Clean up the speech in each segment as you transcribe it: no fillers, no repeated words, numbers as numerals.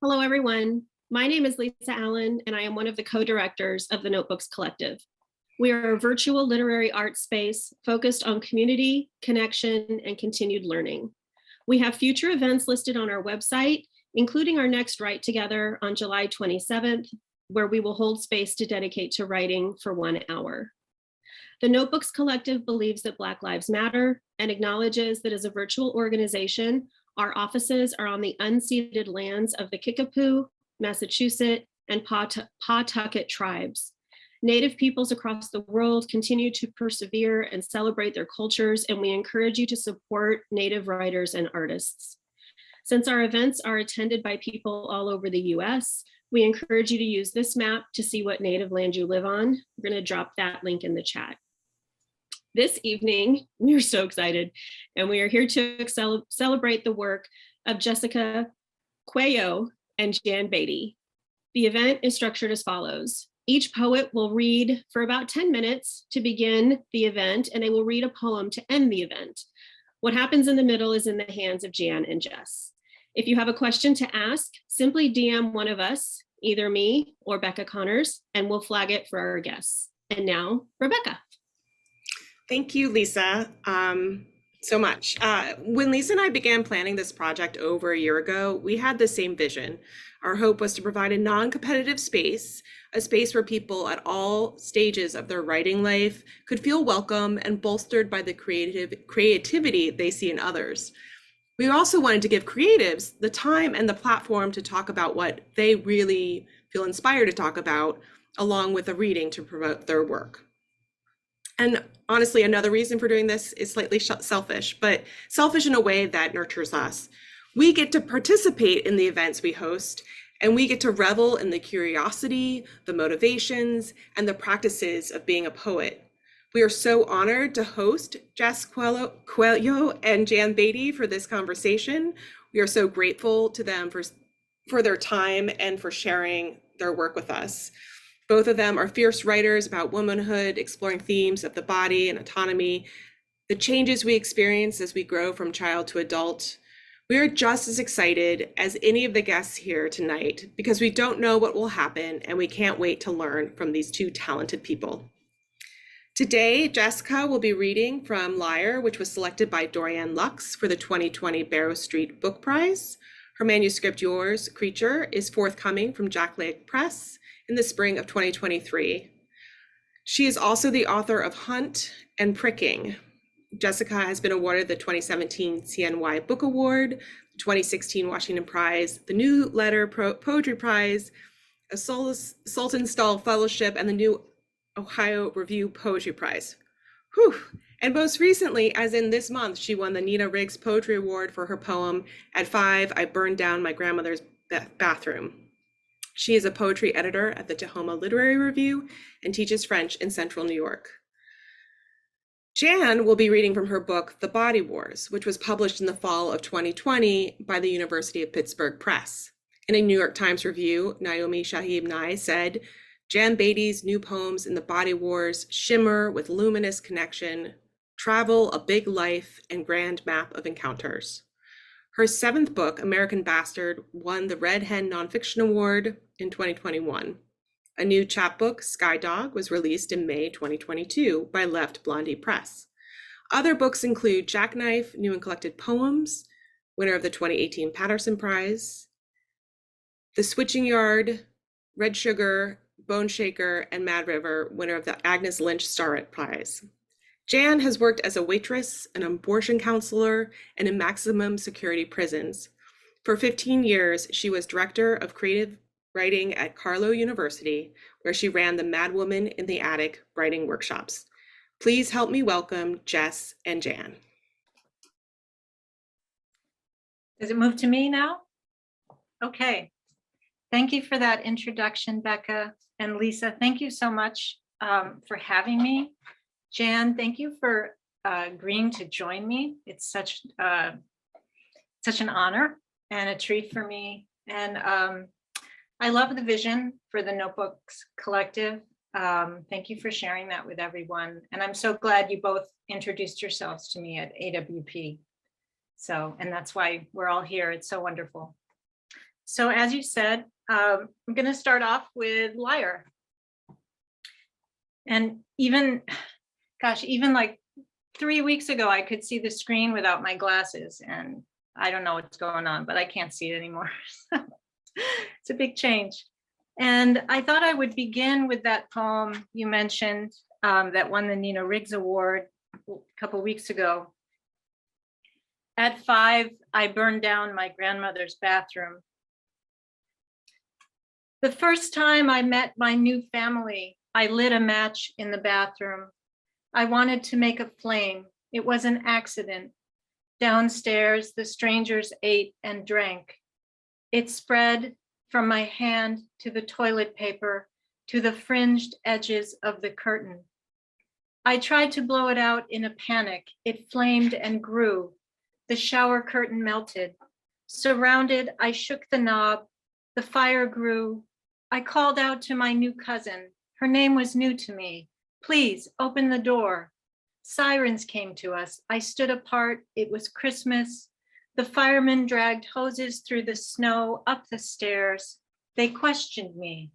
Hello, everyone. My name is Lisa Allen, and I am one of the co-directors of the Notebooks Collective. We are a virtual literary art space focused on community, connection, and continued learning. We have future events listed on our website, including our next Write Together on July 27th, where we will hold space to dedicate to writing for 1 hour. The Notebooks Collective believes that Black Lives Matter and acknowledges that as a virtual organization, our offices are on the unceded lands of the Kickapoo, Massachusetts, and Pawtucket tribes. Native peoples across the world continue to persevere and celebrate their cultures, and we encourage you to support Native writers and artists. Since our events are attended by people all over the US, we encourage you to use this map to see what Native land you live on. We're going to drop that link in the chat. This evening, we are so excited, and we are here to celebrate the work of Jessica Cuello Jan Beatty. The event is structured as follows. Each poet will read for about 10 minutes to begin the event, and they will read a poem to end the event. What happens in the middle is in the hands of Jan and Jess. If you have a question to ask, simply DM one of us, either me or Becca Connors, and we'll flag it for our guests. And now, Rebecca. Thank you, Lisa, so much. When Lisa and I began planning this project over a year ago, we had the same vision. Our hope was to provide a non-competitive space, a space where people at all stages of their writing life could feel welcome and bolstered by the creativity they see in others. We also wanted to give creatives the time and the platform to talk about what they really feel inspired to talk about, along with a reading to promote their work. And honestly, another reason for doing this is slightly selfish, but selfish in a way that nurtures us. We get to participate in the events we host, and we get to revel in the curiosity, the motivations, and the practices of being a poet. We are so honored to host Jessica Cuello and Jan Beatty for this conversation. We are so grateful to them for their time and for sharing their work with us. Both of them are fierce writers about womanhood, exploring themes of the body and autonomy, the changes we experience as we grow from child to adult. We are just as excited as any of the guests here tonight because we don't know what will happen, and we can't wait to learn from these two talented people. Today, Jessica will be reading from Liar, which was selected by Dorianne Laux for the 2020 Barrow Street Book Prize. Her manuscript, Yours, Creature, is forthcoming from JackLeg Press in the spring of 2023. She is also the author of Hunt and Pricking. Jessica has been awarded the 2017 CNY Book Award, the 2016 Washington Prize, the New Letter Poetry Prize, a Saltonstall Fellowship, and the New Ohio Review Poetry Prize. Whew. And most recently, as in this month, she won the Nina Riggs Poetry Award for her poem, At 5, I Burned Down My Grandmother's Bathroom. She is a poetry editor at the Tahoma Literary Review and teaches French in Central New York. Jan will be reading from her book, The Body Wars, which was published in the fall of 2020 by the University of Pittsburgh Press. In a New York Times review, Naomi Shihab Nye said, Jan Beatty's new poems in The Body Wars shimmer with luminous connection, travel, a big life, and grand map of encounters. Her 7th book, American Bastard, won the Red Hen Nonfiction Award in 2021. A new chapbook, Skydog, was released in May 2022 by Lefty Blondie Press. Other books include Jackknife, New and Collected Poems, winner of the 2018 Paterson Prize, The Switching Yard, Red Sugar, Boneshaker, and Mad River, winner of the Agnes Lynch Starrett Prize. Jan has worked as a waitress, an abortion counselor, and in maximum security prisons. For 15 years, she was director of creative writing at Carlow University, where she ran the Madwomen in the Attic writing workshops. Please help me welcome Jess and Jan. Does it move to me now? Okay. Thank you for that introduction, Becca and Lisa. Thank you so much for having me. Jan, thank you for agreeing to join me. It's such an honor and a treat for me. And I love the vision for the Notebooks Collective. Thank you for sharing that with everyone. And I'm so glad you both introduced yourselves to me at AWP. And that's why we're all here. It's so wonderful. So as you said, I'm going to start off with liar. And even, gosh, even like 3 weeks ago, I could see the screen without my glasses, and I don't know what's going on, but I can't see it anymore. It's a big change. And I thought I would begin with that poem you mentioned that won the Nina Riggs Award a couple weeks ago. At 5, I burned down my grandmother's bathroom. The first time I met my new family, I lit a match in the bathroom. I wanted to make a flame. It was an accident. Downstairs, the strangers ate and drank. It spread from my hand to the toilet paper, to the fringed edges of the curtain. I tried to blow it out in a panic. It flamed and grew. The shower curtain melted. Surrounded, I shook the knob. The fire grew. I called out to my new cousin. Her name was new to me. Please open the door. Sirens came to us. I stood apart. It was Christmas. The firemen dragged hoses through the snow up the stairs. They questioned me.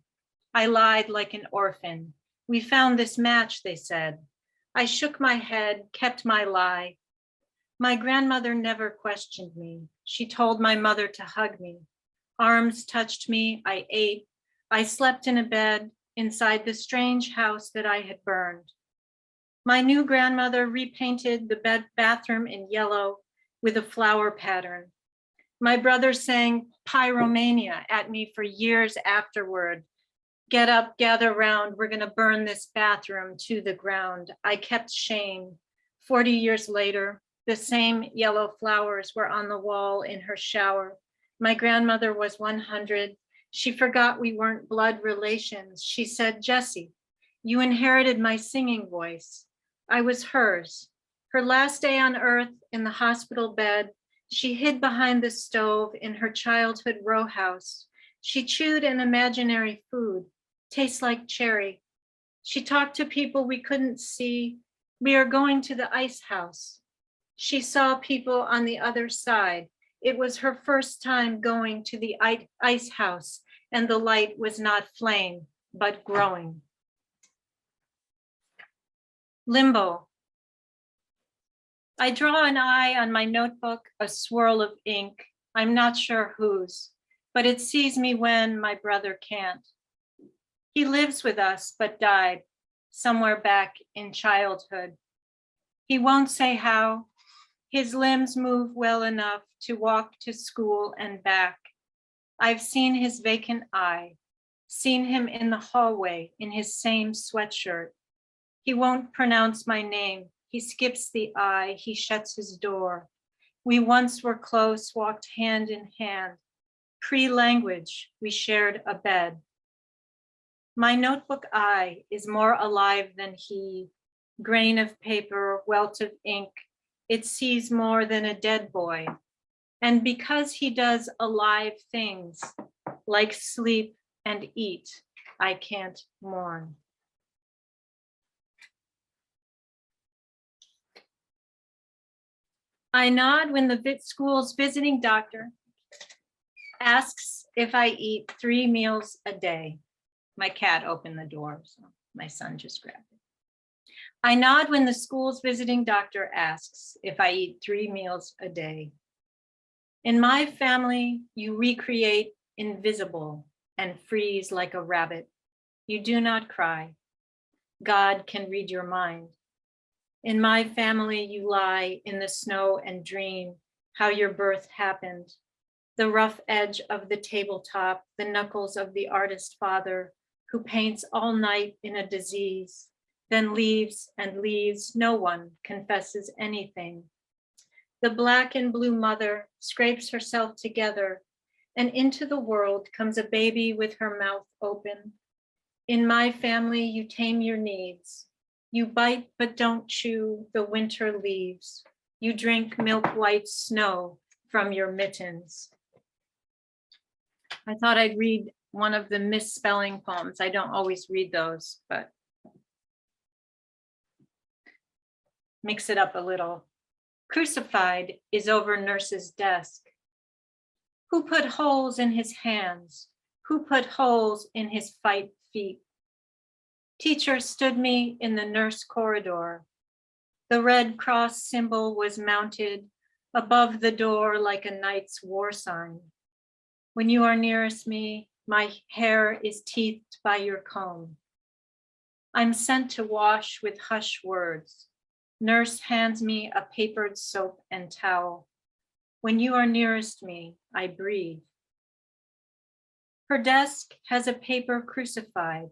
I lied like an orphan. We found this match, they said. I shook my head, kept my lie. My grandmother never questioned me. She told my mother to hug me. Arms touched me. I ate. I slept in a bed inside the strange house that I had burned. My new grandmother repainted the bathroom in yellow with a flower pattern. My brother sang Pyromania at me for years afterward. Get up, gather round, we're gonna burn this bathroom to the ground. I kept shame. 40 years later, the same yellow flowers were on the wall in her shower. My grandmother was 100. She forgot we weren't blood relations. She said, Jessie, you inherited my singing voice. I was hers. Her last day on earth in the hospital bed, she hid behind the stove in her childhood row house. She chewed an imaginary food, tastes like cherry. She talked to people we couldn't see. We are going to the ice house. She saw people on the other side. It was her first time going to the ice house, and the light was not flame, but growing. Limbo. I draw an eye on my notebook, a swirl of ink. I'm not sure whose, but it sees me when my brother can't. He lives with us, but died somewhere back in childhood. He won't say how. His limbs move well enough to walk to school and back. I've seen his vacant eye, seen him in the hallway in his same sweatshirt. He won't pronounce my name. He skips the I, he shuts his door. We once were close, walked hand in hand. Pre-language, we shared a bed. My notebook I is more alive than he. Grain of paper, welt of ink. It sees more than a dead boy. And because he does alive things, like sleep and eat, I can't mourn. I nod when the school's visiting doctor asks if I eat 3 meals a day. My cat opened the door, so my son just grabbed it. I nod when the school's visiting doctor asks if I eat 3 meals a day. In my family, you recreate invisible and freeze like a rabbit. You do not cry. God can read your mind. In my family, you lie in the snow and dream how your birth happened. The rough edge of the tabletop, the knuckles of the artist father who paints all night in a disease, then leaves and leaves. No one confesses anything. The black and blue mother scrapes herself together, and into the world comes a baby with her mouth open. In my family, you tame your needs. You bite but don't chew the winter leaves. You drink milk white snow from your mittens. I thought I'd read one of the misspelling poems. I don't always read those, but mix it up a little. Crucified is over nurse's desk. Who put holes in his hands? Who put holes in his fight feet? Teacher stood me in the nurse corridor. The Red Cross symbol was mounted above the door like a knight's war sign. When you are nearest me, my hair is teethed by your comb. I'm sent to wash with hush words. Nurse hands me a papered soap and towel. When you are nearest me, I breathe. Her desk has a paper crucified,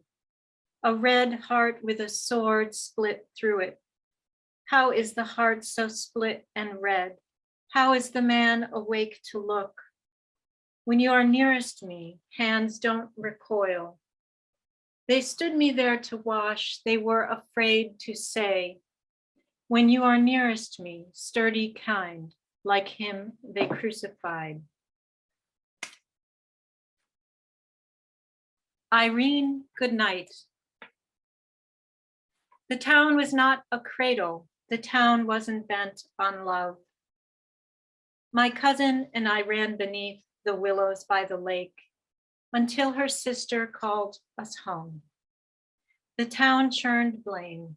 a red heart with a sword split through it. How is the heart so split and red? How is the man awake to look? When you are nearest me, hands don't recoil. They stood me there to wash, they were afraid to say. When you are nearest me, sturdy kind, like him they crucified. Irene, good night. The town was not a cradle. The town wasn't bent on love. My cousin and I ran beneath the willows by the lake until her sister called us home. The town churned blame.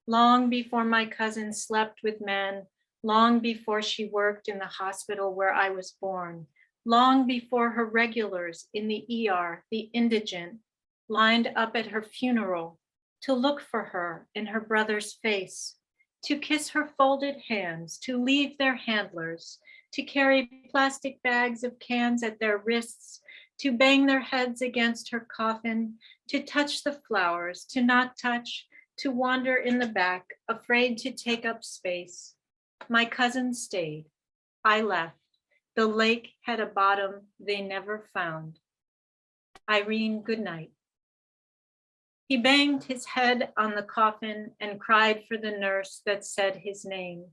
Long before my cousin slept with men, long before she worked in the hospital where I was born, long before her regulars in the ER, the indigent, lined up at her funeral to look for her in her brother's face, to kiss her folded hands, to leave their handlers, to carry plastic bags of cans at their wrists, to bang their heads against her coffin, to touch the flowers, to not touch, to wander in the back, afraid to take up space. My cousin stayed. I left. The lake had a bottom they never found. Irene, good night. He banged his head on the coffin and cried for the nurse that said his name.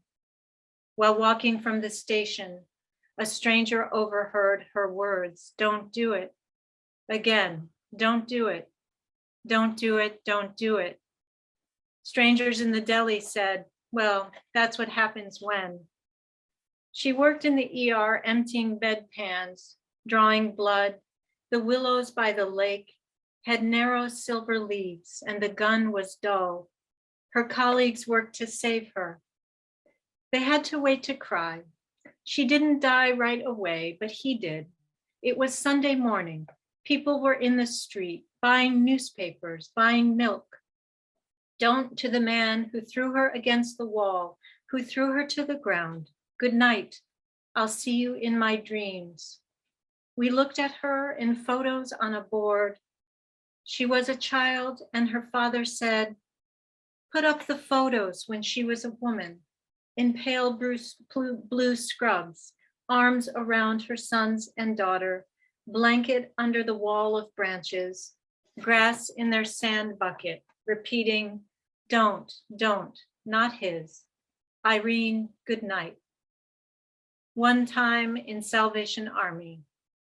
While walking from the station, a stranger overheard her words, "Don't do it." Again, "Don't do it. Don't do it. Don't do it." Strangers in the deli said, "Well, that's what happens when." She worked in the ER, emptying bedpans, drawing blood. The willows by the lake had narrow silver leaves and the gun was dull. Her colleagues worked to save her. They had to wait to cry. She didn't die right away, but he did. It was Sunday morning. People were in the street, buying newspapers, buying milk. Don't to the man who threw her against the wall, who threw her to the ground. Good night. I'll see you in my dreams. We looked at her in photos on a board. She was a child and her father said, "Put up the photos when she was a woman," in pale blue scrubs, arms around her sons and daughter, blanket under the wall of branches, grass in their sand bucket, repeating, don't, not his. Irene, good night. One time in Salvation Army,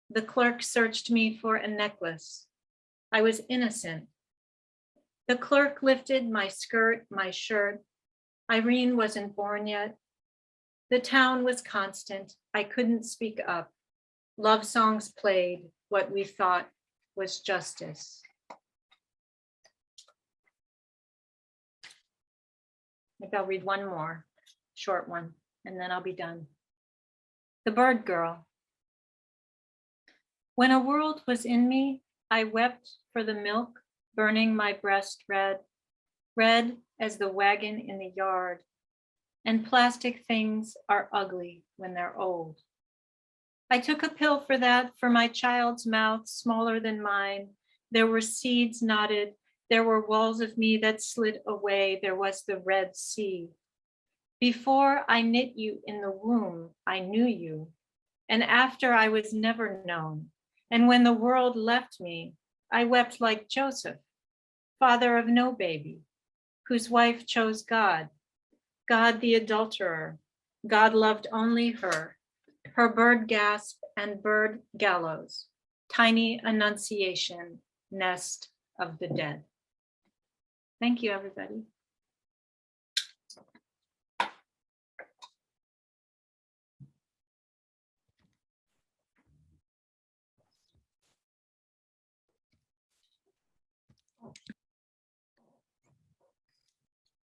the clerk searched me for a necklace. I was innocent. The clerk lifted my skirt, my shirt. Irene wasn't born yet. The town was constant. I couldn't speak up. Love songs played what we thought was justice. Maybe I'll read one more, short one, and then I'll be done. The Bird Girl. When a world was in me, I wept for the milk burning my breast red, red as the wagon in the yard. And plastic things are ugly when they're old. I took a pill for that, for my child's mouth smaller than mine. There were seeds knotted. There were walls of me that slid away. There was the Red Sea. Before I knit you in the womb, I knew you. And after I was never known. And when the world left me, I wept like Joseph, father of no baby, whose wife chose God, God the adulterer. God loved only her, her bird gasp and bird gallows, tiny annunciation, nest of the dead. Thank you, everybody.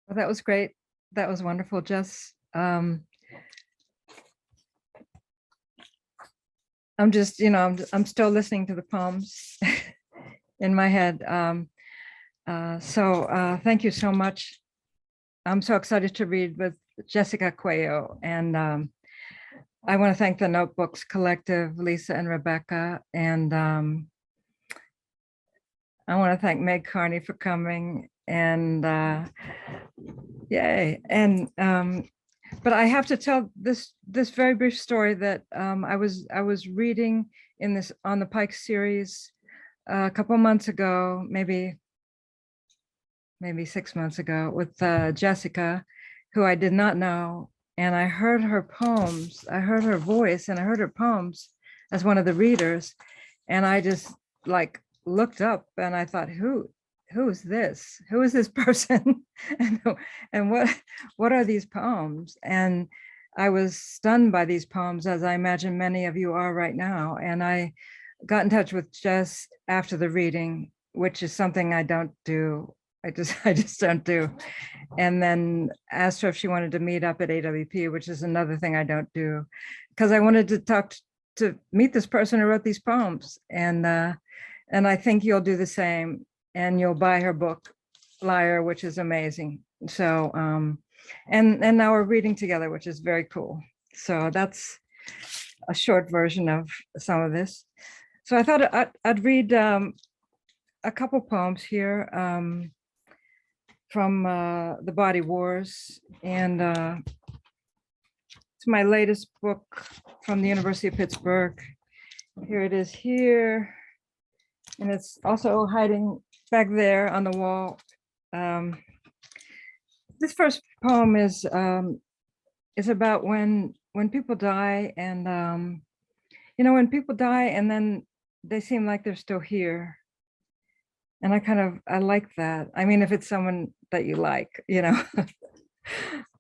Well, that was great. That was wonderful, Jess. I'm just, I'm still listening to the poems in my head. Thank you so much. I'm so excited to read with Jessica Cuello, and I want to thank the Notebooks Collective, Lisa and Rebecca, and I want to thank Meg Carney for coming, and yay. And but I have to tell this very brief story that I was reading in this on the Pike series a couple months ago, maybe 6 months ago, with Jessica, who I did not know, and I heard her poems. I heard her voice, and I heard her poems as one of the readers, and I just like looked up, and I thought, who is this? Who is this person? and what are these poems? And I was stunned by these poems, as I imagine many of you are right now. And I got in touch with Jess after the reading, which is something I don't do. I just don't do. And then asked her if she wanted to meet up at AWP, which is another thing I don't do, because I wanted to meet this person who wrote these poems. And I think you'll do the same, and you'll buy her book, Liar, which is amazing. So, and now we're reading together, which is very cool. So that's a short version of some of this. So I thought I'd read a couple poems here from The Body Wars. And it's my latest book from the University of Pittsburgh. Here it is here. And it's also hiding back there on the wall. This first poem is about when people die, and when people die and then they seem like they're still here. And I like that. I mean, if it's someone that you like,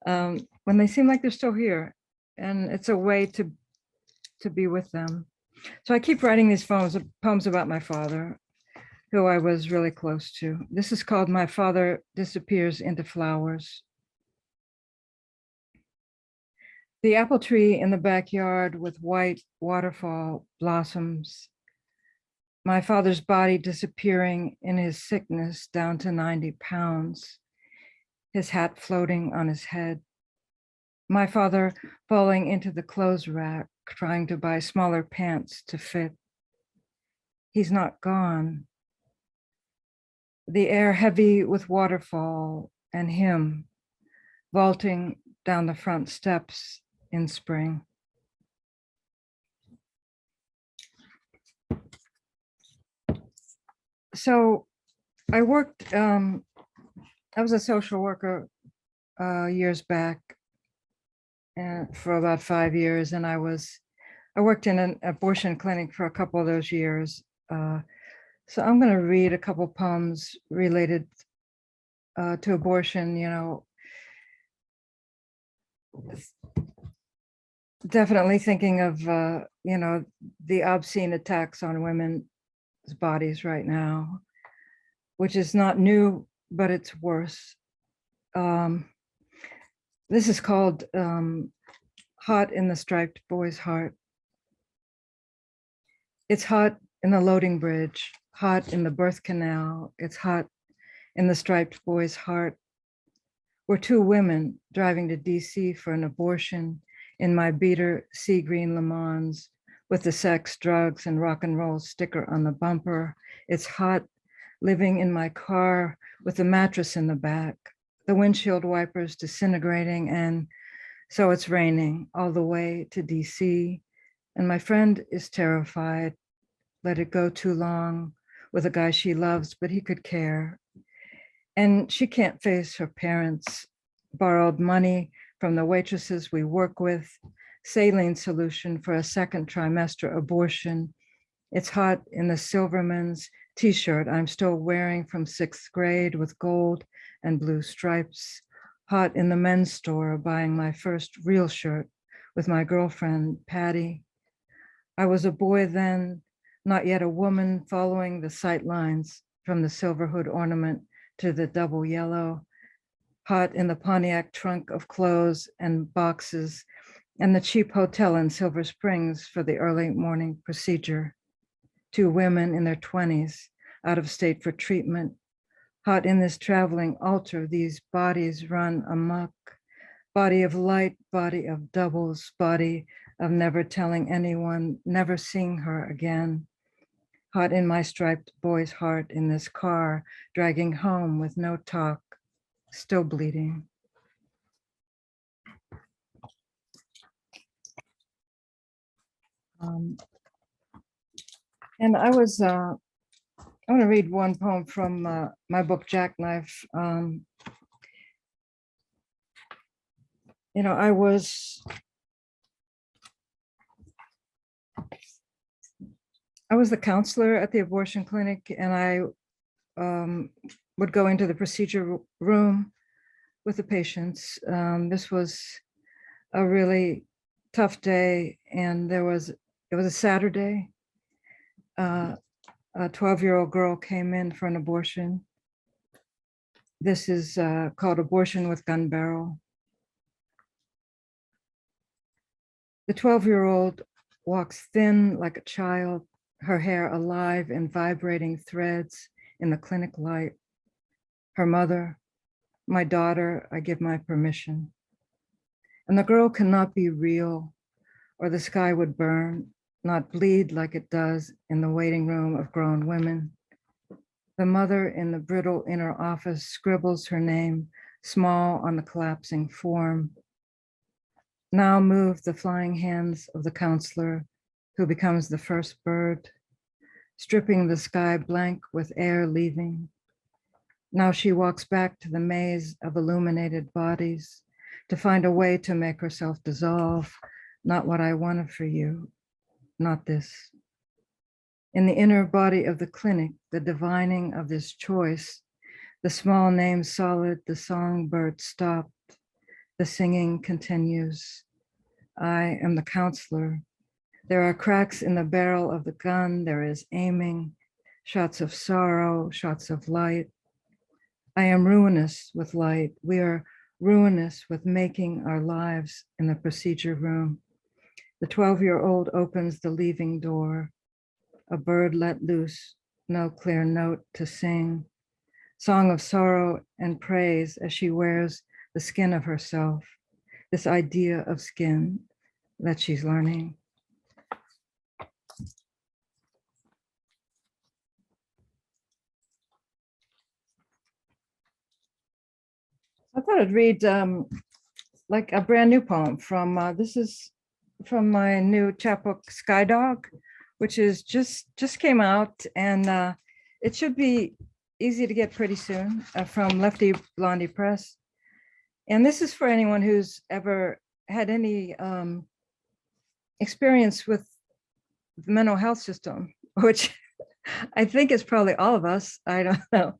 when they seem like they're still here, and it's a way to be with them. So I keep writing these poems about my father, who I was really close to. This is called My Father Disappears into Flowers. The apple tree in the backyard with white waterfall blossoms. My father's body disappearing in his sickness down to 90 pounds. His hat floating on his head. My father falling into the clothes rack, trying to buy smaller pants to fit. He's not gone. The air heavy with waterfall, and him vaulting down the front steps in spring. So I worked, I was a social worker years back, and for about 5 years, and I worked in an abortion clinic for a couple of those years. So I'm going to read a couple poems related to abortion, definitely thinking of, the obscene attacks on women's bodies right now, which is not new, but it's worse. This is called Hot in the Striped Boy's Heart. It's hot in the loading bridge, hot in the birth canal. It's hot in the striped boy's heart. We're two women driving to DC for an abortion in my beater sea green Le Mans with the sex, drugs, and rock and roll sticker on the bumper. It's hot living in my car with a mattress in the back, the windshield wipers disintegrating, and so it's raining all the way to DC. And my friend is terrified. Let it go too long with a guy she loves, but he could care. And she can't face her parents. Borrowed money from the waitresses we work with, saline solution for a second trimester abortion. It's hot in the Silverman's t-shirt I'm still wearing from 6th grade with gold and blue stripes. Hot in the men's store buying my first real shirt with my girlfriend, Patty. I was a boy then, not yet a woman, following the sight lines from the silver hood ornament to the double yellow. hot in the Pontiac trunk of clothes and boxes and the cheap hotel in Silver Springs for the early morning procedure. Two women in their 20s out of state for treatment. Hot in this traveling altar, these bodies run amok. Body of light, body of doubles, body of never telling anyone, never seeing her again. Hot in my striped boy's heart in this car, dragging home with no talk, still bleeding. And I want to read one poem from my book, Jackknife. You know, I was the counselor at the abortion clinic, and I would go into the procedure room with the patients. This was a really tough day, and it was a Saturday. A 12-year-old girl came in for an abortion. This is called Abortion with Gun Barrel. The 12-year-old walks thin like a child, her hair alive in vibrating threads in the clinic light. Her mother, my daughter, I give my permission. And the girl cannot be real, or the sky would burn, not bleed like it does in the waiting room of grown women. The mother in the brittle inner office scribbles her name small on the collapsing form. Now move the flying hands of the counselor who becomes the first bird, stripping the sky blank with air leaving. Now she walks back to the maze of illuminated bodies to find a way to make herself dissolve. Not what I wanted for you, not this. In the inner body of the clinic, the divining of this choice, the small name solid, the songbird stopped, the singing continues. I am the counselor. There are cracks in the barrel of the gun. There is aiming, shots of sorrow, shots of light. I am ruinous with light. We are ruinous with making our lives in the procedure room. The 12-year-old opens the leaving door. A bird let loose, no clear note to sing. Song of sorrow and praise as she wears the skin of herself, this idea of skin that she's learning. I thought I'd read like a brand new poem from, this is from my new chapbook, Skydog, which is just came out, and it should be easy to get pretty soon, from Lefty Blondie Press. And this is for anyone who's ever had any experience with the mental health system, which I think is probably all of us. I don't know.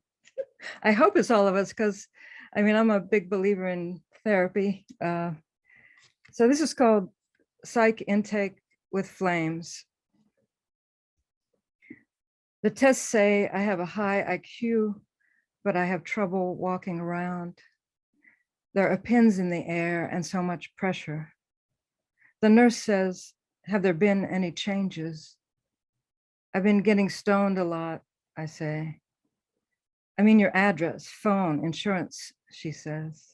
I hope it's all of us, because I mean, I'm a big believer in therapy. So this is called Psych Intake with Flames. The tests say I have a high IQ, but I have trouble walking around. There are pins in the air and so much pressure. The nurse says, have there been any changes? I've been getting stoned a lot, I say. I mean, your address, phone, insurance, she says.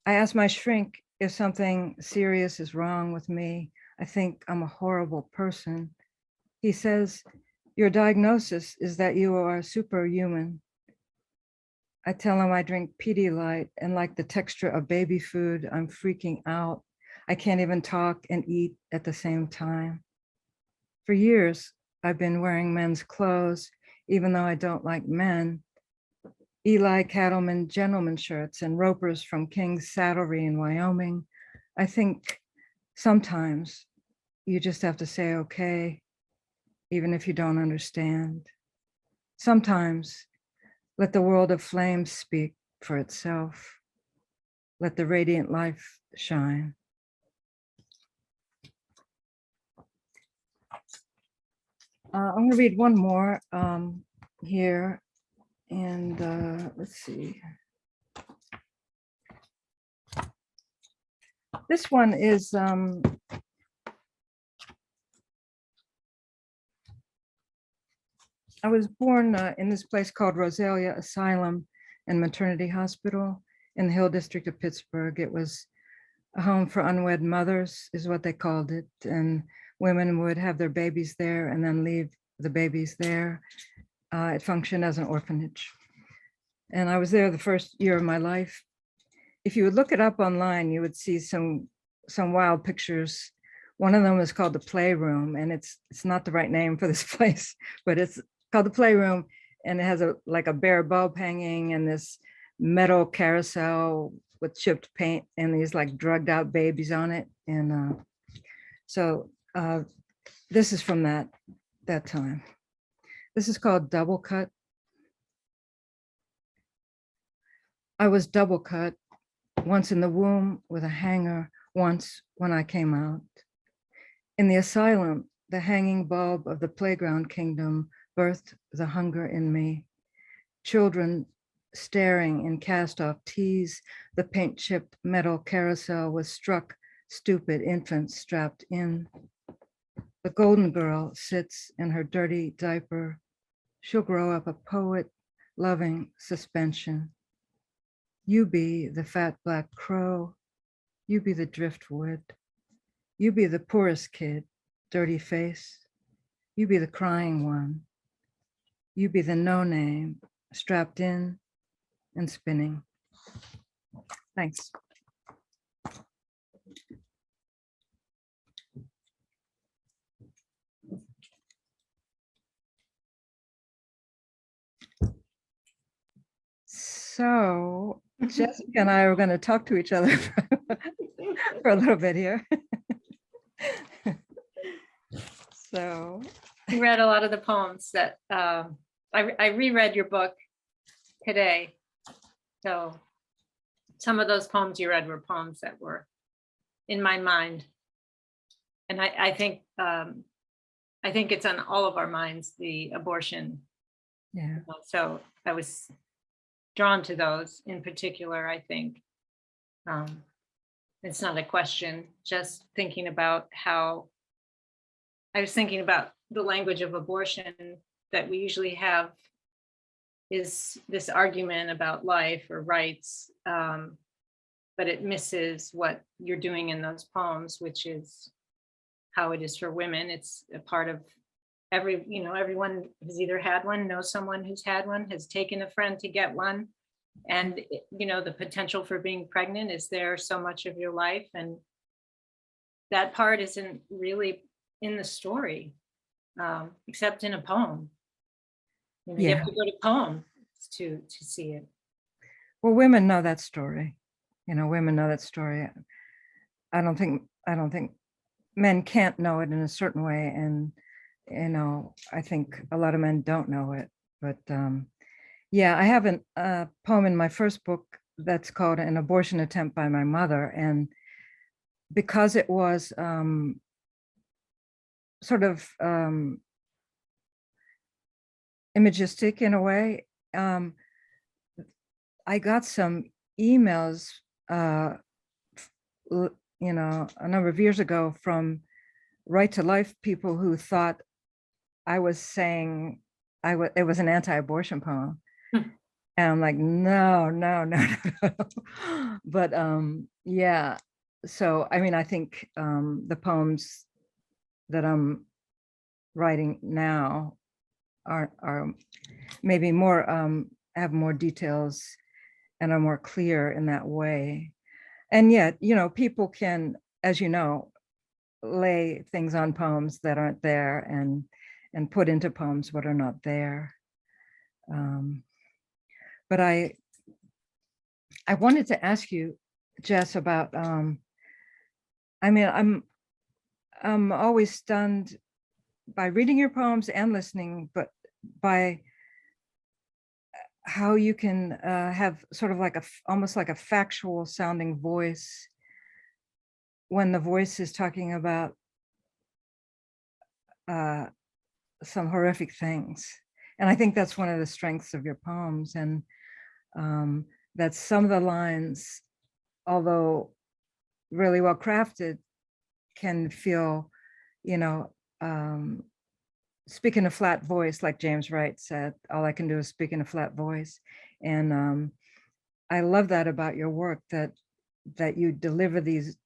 I ask my shrink if something serious is wrong with me. I think I'm a horrible person. He says, your diagnosis is that you are superhuman. I tell him I drink Pedialyte and like the texture of baby food. I'm freaking out. I can't even talk and eat at the same time. For years, I've been wearing men's clothes, even though I don't like men. Eli Cattleman gentleman shirts and ropers from King's Saddlery in Wyoming. I think sometimes you just have to say, okay, even if you don't understand. Sometimes let the world of flames speak for itself. Let the radiant life shine. I'm going to read one more here, and let's see. This one is I was born in this place called Rosalia Asylum and Maternity Hospital in the Hill District of Pittsburgh. It was a home for unwed mothers, is what they called it. And women would have their babies there and then leave the babies there. It functioned as an orphanage. And I was there the first year of my life. If you would look it up online, you would see some wild pictures. One of them is called the Playroom, and it's not the right name for this place, but it's called the Playroom, and it has like a bare bulb hanging and this metal carousel with chipped paint and these like drugged out babies on it. And so this is from that time. This is called Double Cut. I was double cut, once in the womb with a hanger, once when I came out. In the asylum, the hanging bulb of the playground kingdom birthed the hunger in me. Children staring in cast-off tees, the paint-chipped metal carousel was struck, stupid infants strapped in. The golden girl sits in her dirty diaper. She'll grow up a poet, loving suspension. You be the fat black crow. You be the driftwood. You be the poorest kid, dirty face. You be the crying one. You be the no name, strapped in and spinning. Thanks. So Jessica and I are going to talk to each other for a little bit here. So You read a lot of the poems that I reread your book today. So some of those poems you read were poems that were in my mind. And I think it's on all of our minds, the abortion. yeah. So I was drawn to those in particular, I think. It's not a question, just thinking about how, I was thinking about the language of abortion that we usually have is this argument about life or rights, but it misses what you're doing in those poems, which is how it is for women. It's a part of everyone who's either had one, knows someone who's had one, has taken a friend to get one. And, the potential for being pregnant is there so much of your life. And that part isn't really in the story, except in a poem. You have to go to poems to see it. Well, women know that story. Women know that story. I don't think men can't know it in a certain way. And, I think a lot of men don't know it. But yeah, I have a poem in my first book that's called An Abortion Attempt by My Mother. And because it was sort of imagistic in a way, I got some emails, a number of years ago from Right to Life people who thought I was saying it was an anti-abortion poem. And I'm like, no. But yeah. So, I think the poems that I'm writing now are maybe more, have more details and are more clear in that way. And yet, people can, as you know, lay things on poems that aren't there and put into poems what are not there. But I wanted to ask you, Jess, about, I'm always stunned by reading your poems and listening, but by how you can have sort of like almost like a factual sounding voice when the voice is talking about some horrific things. And I think that's one of the strengths of your poems, and that some of the lines, although really well crafted can feel, speak in a flat voice, like James Wright said, all I can do is speak in a flat voice. And I love that about your work, that you deliver these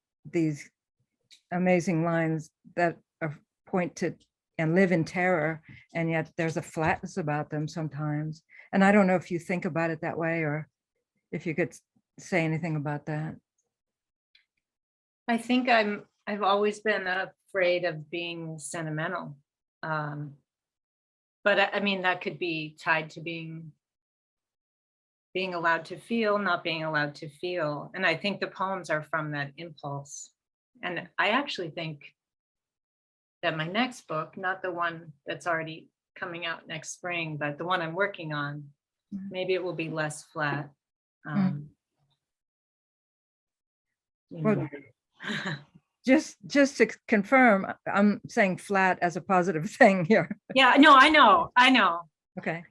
amazing lines that are pointed and live in terror, and yet there's a flatness about them sometimes. And I don't know if you think about it that way, or if you could say anything about that. I think I've always been afraid of being sentimental. But I mean, that could be tied to being allowed to feel, not being allowed to feel. And I think the poems are from that impulse. And I actually think that my next book, not the one that's already coming out next spring, but the one I'm working on, maybe it will be less flat. Well, just to confirm, I'm saying flat as a positive thing here. Yeah, no, I know. Okay.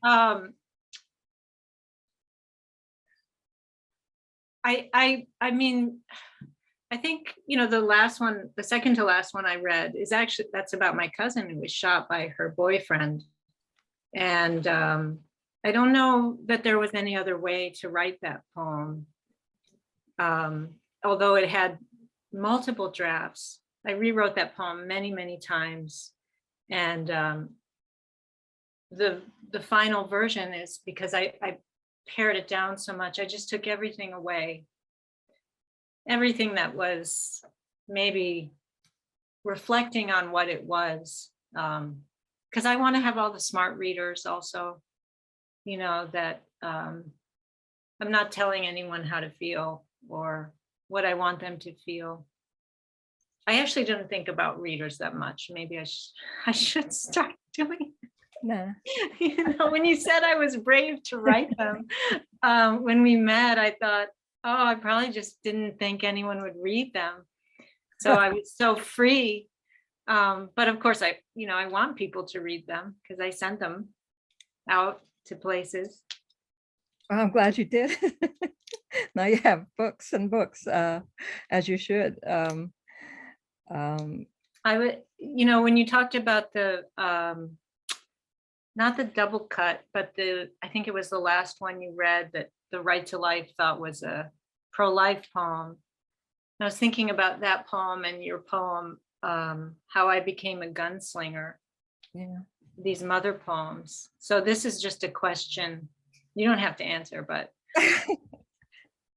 I mean, I think, the second to last one I read is actually, that's about my cousin who was shot by her boyfriend. And I don't know that there was any other way to write that poem. Although it had multiple drafts. I rewrote that poem many, many times. And the final version is because I pared it down so much. I just took everything away. Everything that was maybe reflecting on what it was. Because I want to have all the smart readers also, that I'm not telling anyone how to feel or what I want them to feel. I actually didn't think about readers that much. Maybe I should start doing. No. When you said I was brave to write them, when we met, I thought, oh, I probably just didn't think anyone would read them. So I was so free. But of course, I want people to read them because I sent them out to places. Well, I'm glad you did. Now you have books and books, as you should. I would, when you talked about the, not the double cut, but I think it was the last one you read that The Right to Life thought was a pro-life poem. I was thinking about that poem and your poem, How I Became a Gunslinger. Yeah. These mother poems. So this is just a question. You don't have to answer, but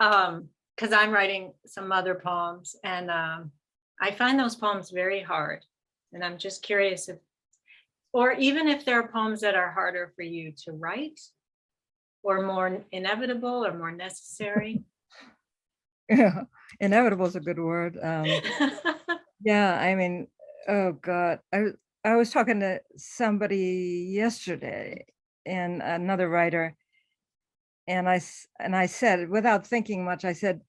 because I'm writing some mother poems, and I find those poems very hard. And I'm just curious or even if there are poems that are harder for you to write, or more inevitable or more necessary. Yeah, inevitable is a good word. Yeah, I mean, oh God, I was talking to somebody yesterday, and another writer, and I said, without thinking much, I said,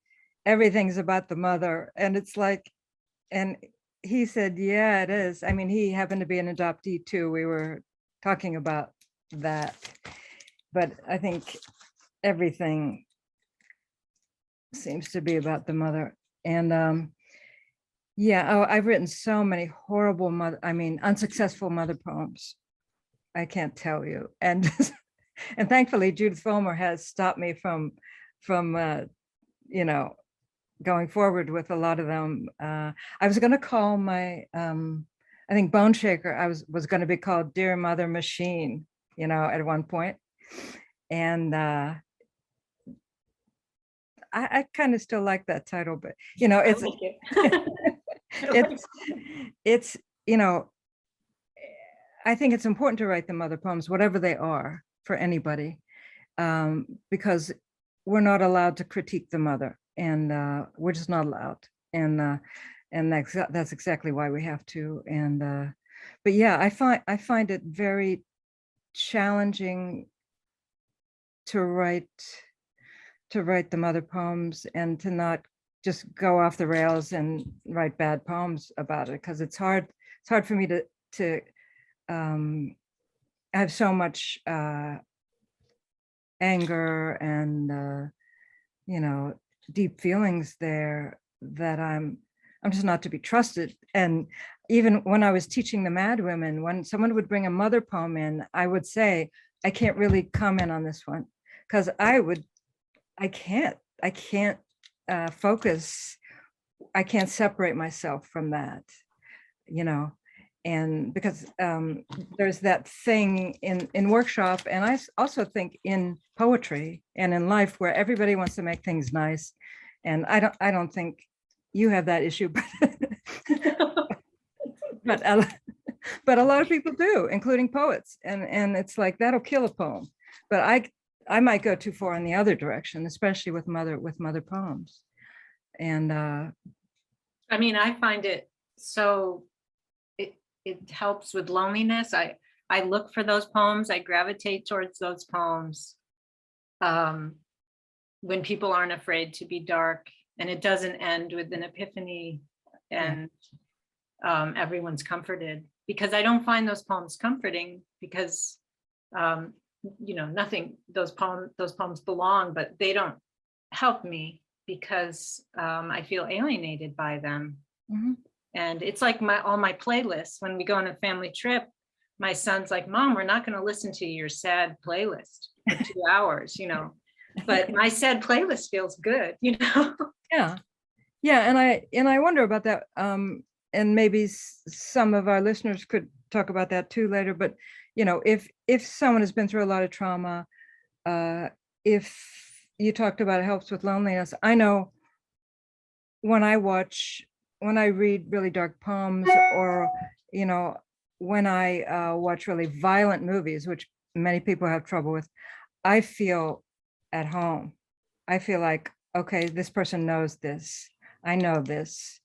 everything's about the mother, and it's like, and he said, yeah, it is. I mean, he happened to be an adoptee too. We were talking about that, but I think everything seems to be about the mother. And yeah, I've written so many horrible unsuccessful mother poems. I can't tell you. And and thankfully Judith Vollmer has stopped me from going forward with a lot of them. I was going to call my I think Boneshaker, I was going to be called Dear Mother Machine, at one point. And I kind of still like that title, but it's it's I think it's important to write the mother poems, whatever they are, for anybody, because we're not allowed to critique the mother, and we're just not allowed, and that's exactly why we have to. And but yeah, I find it very challenging to write the mother poems, and to not just go off the rails and write bad poems about it, because it's hard for me to I have so much anger and deep feelings there that I'm just not to be trusted. And even when I was teaching the Madwomen, when someone would bring a mother poem in, I would say, I can't really comment on this one, because I can't focus. I can't separate myself from that, and because there's that thing in workshop, and I also think in poetry and in life where everybody wants to make things nice. And I don't think you have that issue, but a lot of people do, including poets. And it's like, that'll kill a poem. But I might go too far in the other direction, especially with mother poems. And I mean, I find it so, it helps with loneliness. I look for those poems. I gravitate towards those poems when people aren't afraid to be dark, and it doesn't end with an epiphany and everyone's comforted, because I don't find those poems comforting, because nothing, those poems belong, but they don't help me, because I feel alienated by them. Mhm. And it's like all my playlists, when we go on a family trip, my son's like, Mom, we're not going to listen to your sad playlist for 2 hours, but my sad playlist feels good, Yeah. And I wonder about that. And maybe some of our listeners could talk about that too later. But if someone has been through a lot of trauma, if you talked about it helps with loneliness, I know when I read really dark poems, or when I watch really violent movies, which many people have trouble with, I feel at home. I feel like, okay, this person knows this. I know this.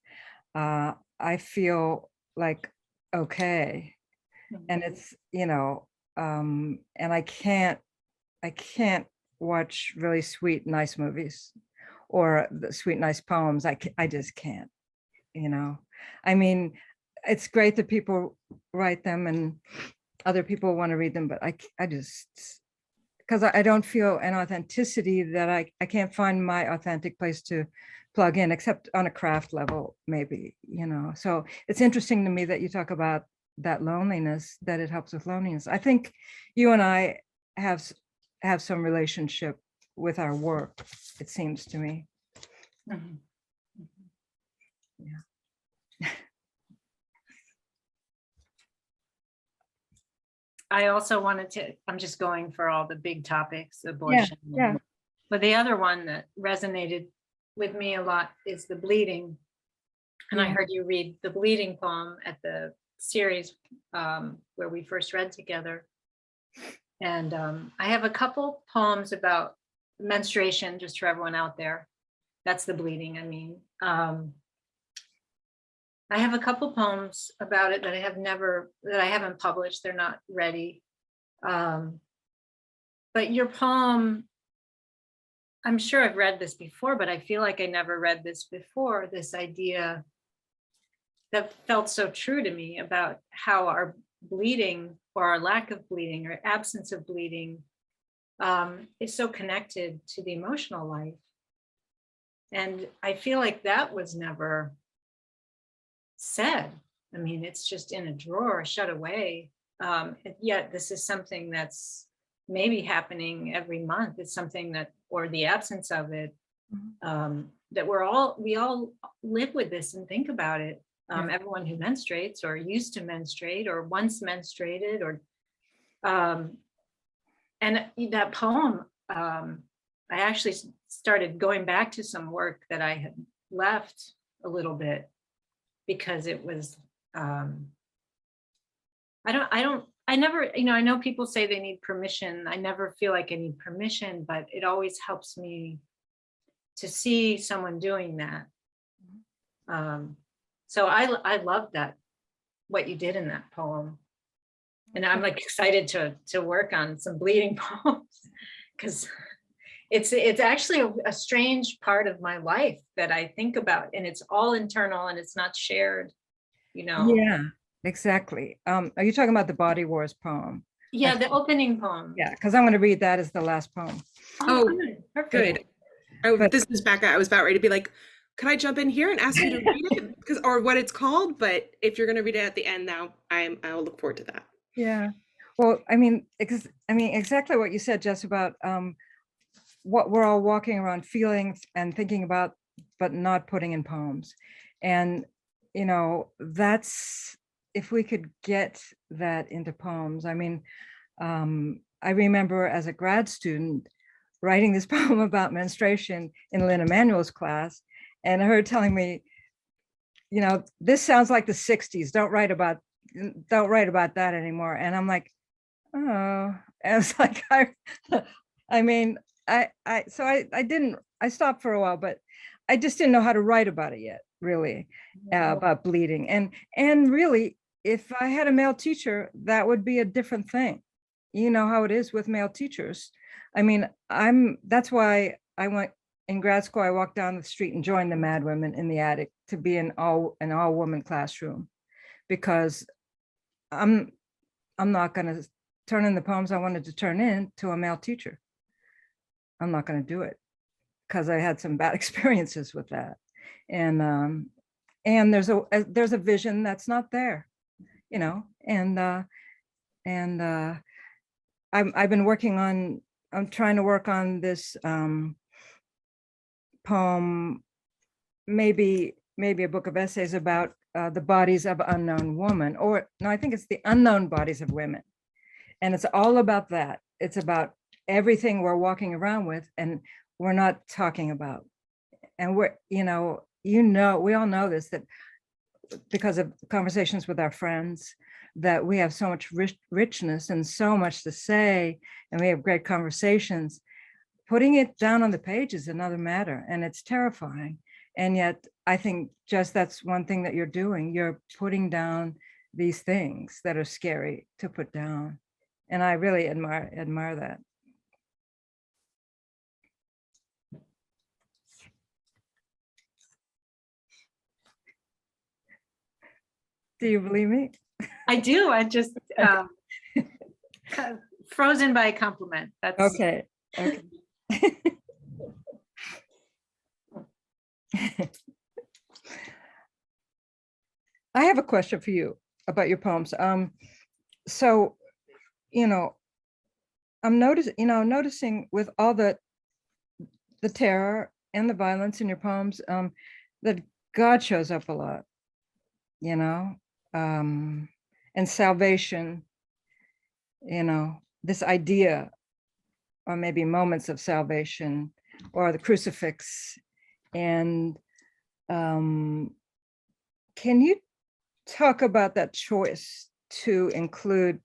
I feel like, okay. And it's, and I can't watch really sweet, nice movies or the sweet, nice poems. I just can't, I mean, it's great that people write them and other people want to read them, but I just, because I don't feel an authenticity that I can't find my authentic place to plug in, except on a craft level, maybe, So it's interesting to me that you talk about that loneliness, that it helps with loneliness. I think you and I have some relationship with our work, it seems to me. Mhm. Yeah. I also wanted to, I'm just going for all the big topics, abortion. Yeah. But the other one that resonated with me a lot is the bleeding. And I Yeah. heard you read the bleeding poem at the series where we first read together. And I have a couple poems about menstruation, just for everyone out there. That's the bleeding, I mean. I have a couple poems about it that I haven't published. They're not ready. But your poem, I'm sure I've read this before, but I feel like I never read this before, this idea that felt so true to me about how our bleeding, or our lack of bleeding, or absence of bleeding is so connected to the emotional life. And I feel like that was never said. I mean, it's just in a drawer, shut away. Yet this is something that's maybe happening every month. It's something that, or the absence of it, that we all live with this and think about it. Everyone who menstruates, or used to menstruate, or once menstruated, or and that poem, I actually started going back to some work that I had left a little bit, because it was I never, I know people say they need permission. I never feel like I need permission, but it always helps me to see someone doing that. So I love that, what you did in that poem. And I'm like excited to work on some bleeding poems, because it's actually a strange part of my life that I think about, and it's all internal and it's not shared, Yeah, exactly. Are you talking about the Body Wars poem? Yeah, the opening poem. Yeah, because I'm going to read that as the last poem. Oh, Perfect. good. Oh, this is Becca. I was about ready to be like, could I jump in here and ask you to read it, or what it's called? But if you're going to read it at the end now, I'll look forward to that. Yeah. Well, I mean, exactly what you said, Jess, about what we're all walking around feeling and thinking about, but not putting in poems. And, you know, that's, if we could get that into poems. I mean, I remember as a grad student writing this poem about menstruation in Lynn Emanuel's class, and her telling me, you know, this sounds like the 60s. Don't write about that anymore. And I'm like, oh, and it's like, I mean, I stopped for a while, but I just didn't know how to write about it yet, really, about bleeding. And really, if I had a male teacher, that would be a different thing. You know how it is with male teachers. I mean, that's why I went in grad school. I walked down the street and joined the Madwomen in the attic to be an all woman classroom, because I'm not going to turn in the poems I wanted to turn in to a male teacher. I'm not going to do it, because I had some bad experiences with that. And there's a vision that's not there, you know, I've been working on, I'm trying to work on this poem, maybe a book of essays about the bodies of unknown women, or no, I think it's the unknown bodies of women. And it's all about that. It's about everything we're walking around with and we're not talking about. And we're, we all know this, that because of conversations with our friends, that we have so much richness and so much to say, and we have great conversations. Putting it down on the page is another matter, and it's terrifying. And yet I think just that's one thing that you're doing. You're putting down these things that are scary to put down. And I really admire that. Do you believe me? I do. I just frozen by a compliment. That's okay. I have a question for you about your poems. So, I'm noticing with all the terror and the violence in your poems, that God shows up a lot, and salvation, this idea, or maybe moments of salvation, or the crucifix. And can you talk about that choice to include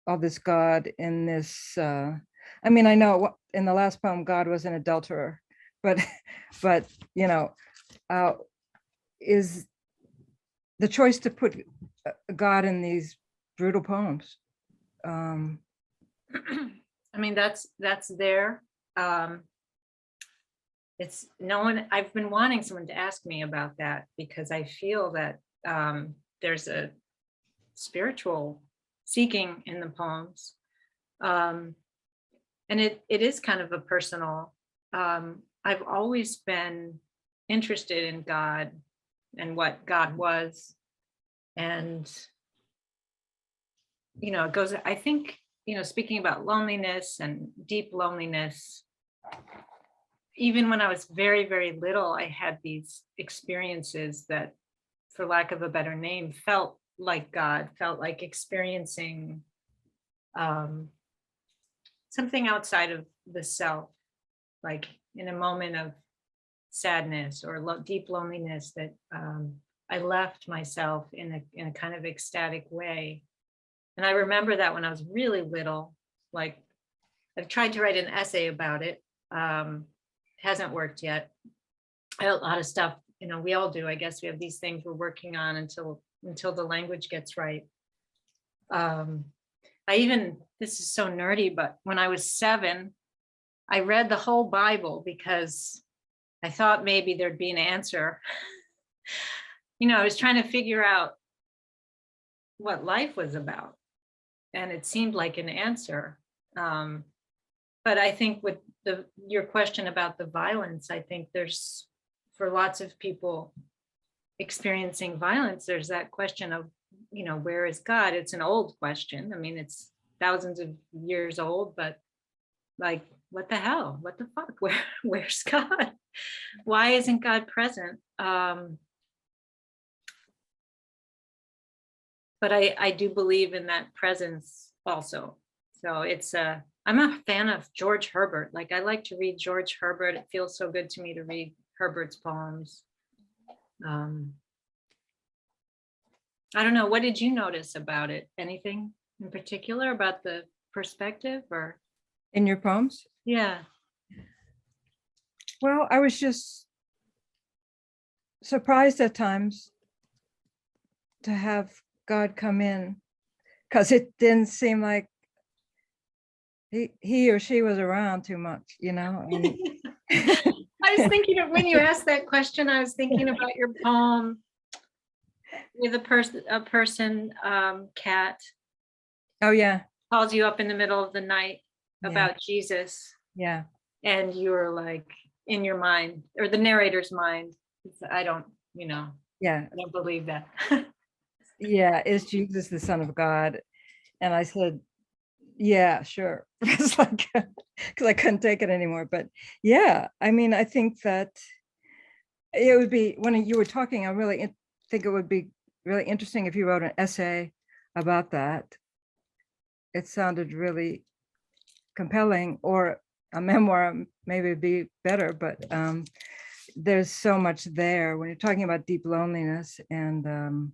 all this God in this? I mean, I know in the last poem, God was an adulterer, but is the choice to put God in these brutal poems? I mean, that's there. It's no one. I've been wanting someone to ask me about that, because I feel that there's a spiritual seeking in the poems, and it is kind of a personal. I've always been interested in God and what God was, and it goes. I think speaking about loneliness and deep loneliness. Even when I was very, very little, I had these experiences that, for lack of a better name, felt like God, felt like experiencing something outside of the self, like in a moment of sadness or deep loneliness, that I left myself in a kind of ecstatic way. And I remember that when I was really little, like I've tried to write an essay about it. Hasn't worked yet. A lot of stuff, we all do. I guess we have these things we're working on until the language gets right. This is so nerdy, but when I was 7, I read the whole Bible because I thought maybe there'd be an answer. I was trying to figure out what life was about, and it seemed like an answer. But I think with your question about the violence, I think there's, for lots of people experiencing violence, there's that question of, where is God? It's an old question. I mean, it's thousands of years old, but like, what the hell? What the fuck? Where's God? Why isn't God present? But I do believe in that presence also. So I'm a fan of George Herbert. Like, I like to read George Herbert. It feels so good to me to read Herbert's poems. I don't know, what did you notice about it? Anything in particular about the perspective or? In your poems? Yeah. Well, I was just surprised at times to have God come in, because it didn't seem like he or she was around too much, And I was thinking of, when you asked that question, I was thinking about your poem with a person, cat, oh yeah, calls you up in the middle of the night Yeah. about Jesus, yeah, and you're like, in your mind, or the narrator's mind, I don't believe that. yeah. Is Jesus the Son of God? And I said, yeah, sure. It's like, because I couldn't take it anymore. But yeah, I mean, I think that it would be, when you were talking, I really think it would be really interesting if you wrote an essay about that. It sounded really compelling, or a memoir maybe would be better, but there's so much there when you're talking about deep loneliness. And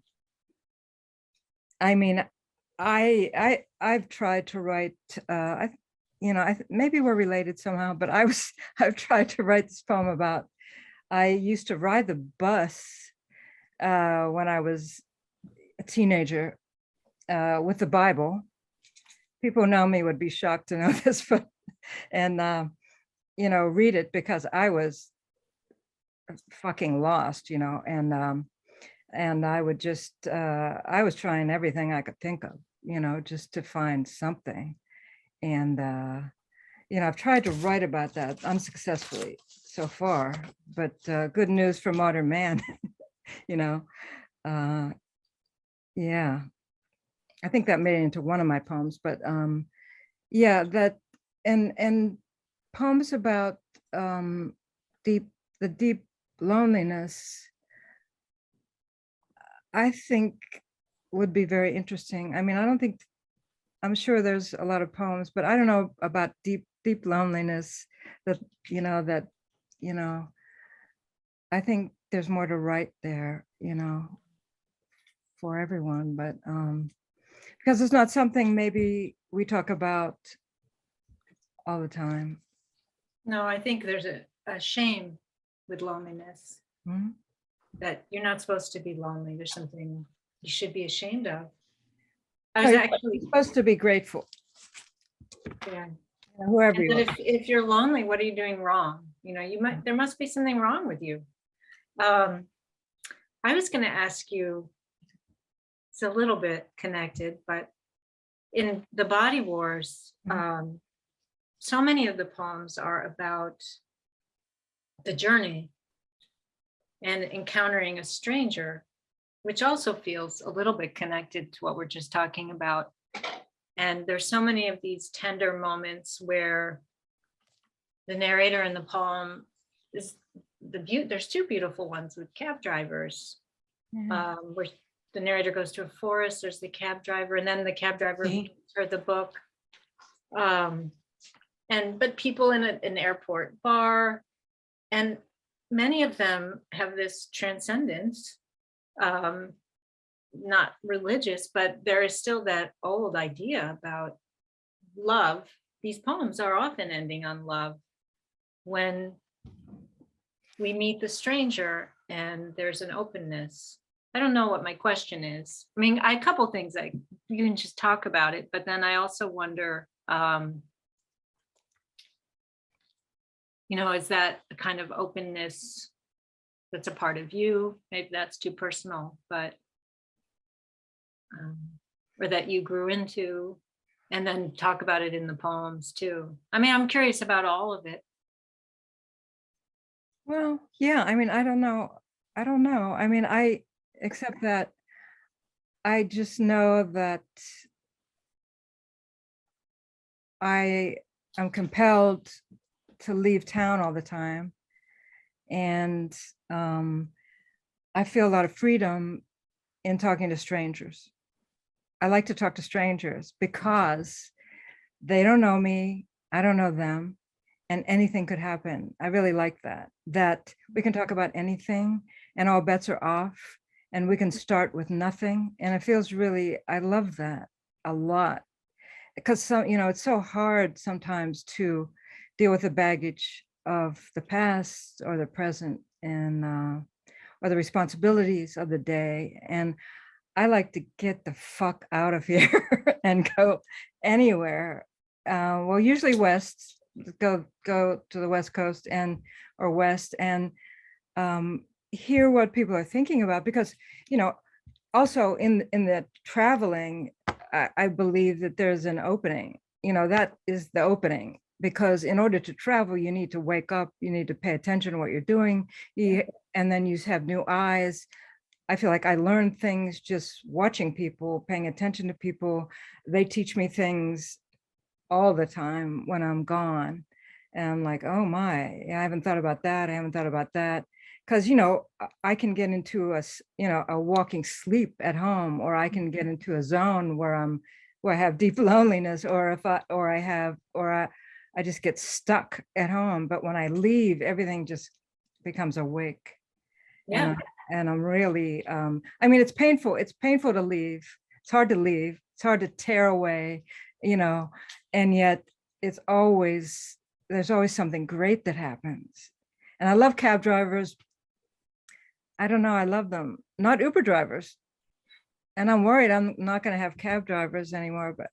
I mean, I've tried to write, maybe we're related somehow, but I've tried to write this poem about, I used to ride the bus when I was a teenager with the Bible. People who know me would be shocked to know this, but read it, because I was fucking lost, and I would just I was trying everything I could think of, just to find something. And I've tried to write about that unsuccessfully so far, but good news for modern man. Yeah, I think that made it into one of my poems, but yeah, that and poems about the deep loneliness, I think would be very interesting. I mean, I'm sure there's a lot of poems, but I don't know about deep loneliness that, I think there's more to write there, for everyone, but because it's not something maybe we talk about all the time. No, I think there's a shame with loneliness, Mhm. that you're not supposed to be lonely. There's something you should be ashamed of. I was So you're actually, supposed to be grateful, yeah. whoever And you that are. if you're lonely, what are you doing wrong? There must be something wrong with you. I was going to ask you, it's a little bit connected, but in the Body Wars, so many of the poems are about the journey and encountering a stranger, which also feels a little bit connected to what we're just talking about. And there's so many of these tender moments where the narrator in the poem is there's two beautiful ones with cab drivers, where the narrator goes to a forest, there's the cab driver, and then the cab driver heard the book. But people in an airport bar, and many of them have this transcendence, not religious, but there is still that old idea about love. These poems are often ending on love, when we meet the stranger and there's an openness. I don't know what my question is. I mean, a couple things, like you can just talk about it, but then I also wonder, is that a kind of openness that's a part of you? Maybe that's too personal, but or that you grew into. and then talk about it in the poems too. I mean, I'm curious about all of it. Well, yeah, I mean, I don't know. I mean, except that I just know that I am compelled to leave town all the time. And I feel a lot of freedom in talking to strangers. I like to talk to strangers because they don't know me, I don't know them, and anything could happen. I really like that we can talk about anything and all bets are off and we can start with nothing. And it feels really, I love that a lot, because it's so hard sometimes to deal with the baggage of the past or the present, and or the responsibilities of the day. And I like to get the fuck out of here and go anywhere. Well, usually west, go to the West Coast or west, and hear what people are thinking about, because also in the traveling, I believe that there's an opening. That is the opening, because in order to travel, you need to wake up, you need to pay attention to what you're doing, and then you have new eyes. I feel like I learn things just watching people, paying attention to people. They teach me things all the time when I'm gone. And I'm like, oh my, I haven't thought about that. I haven't thought about that. Because, I can get into a walking sleep at home, or I can get into a zone where I have deep loneliness, or I just get stuck at home. But when I leave, everything just becomes awake. Yeah. And I'm really, I mean, it's painful. It's painful to leave. It's hard to leave. It's hard to tear away, and yet there's always something great that happens. And I love cab drivers. I don't know, I love them. Not Uber drivers. And I'm worried I'm not going to have cab drivers anymore, but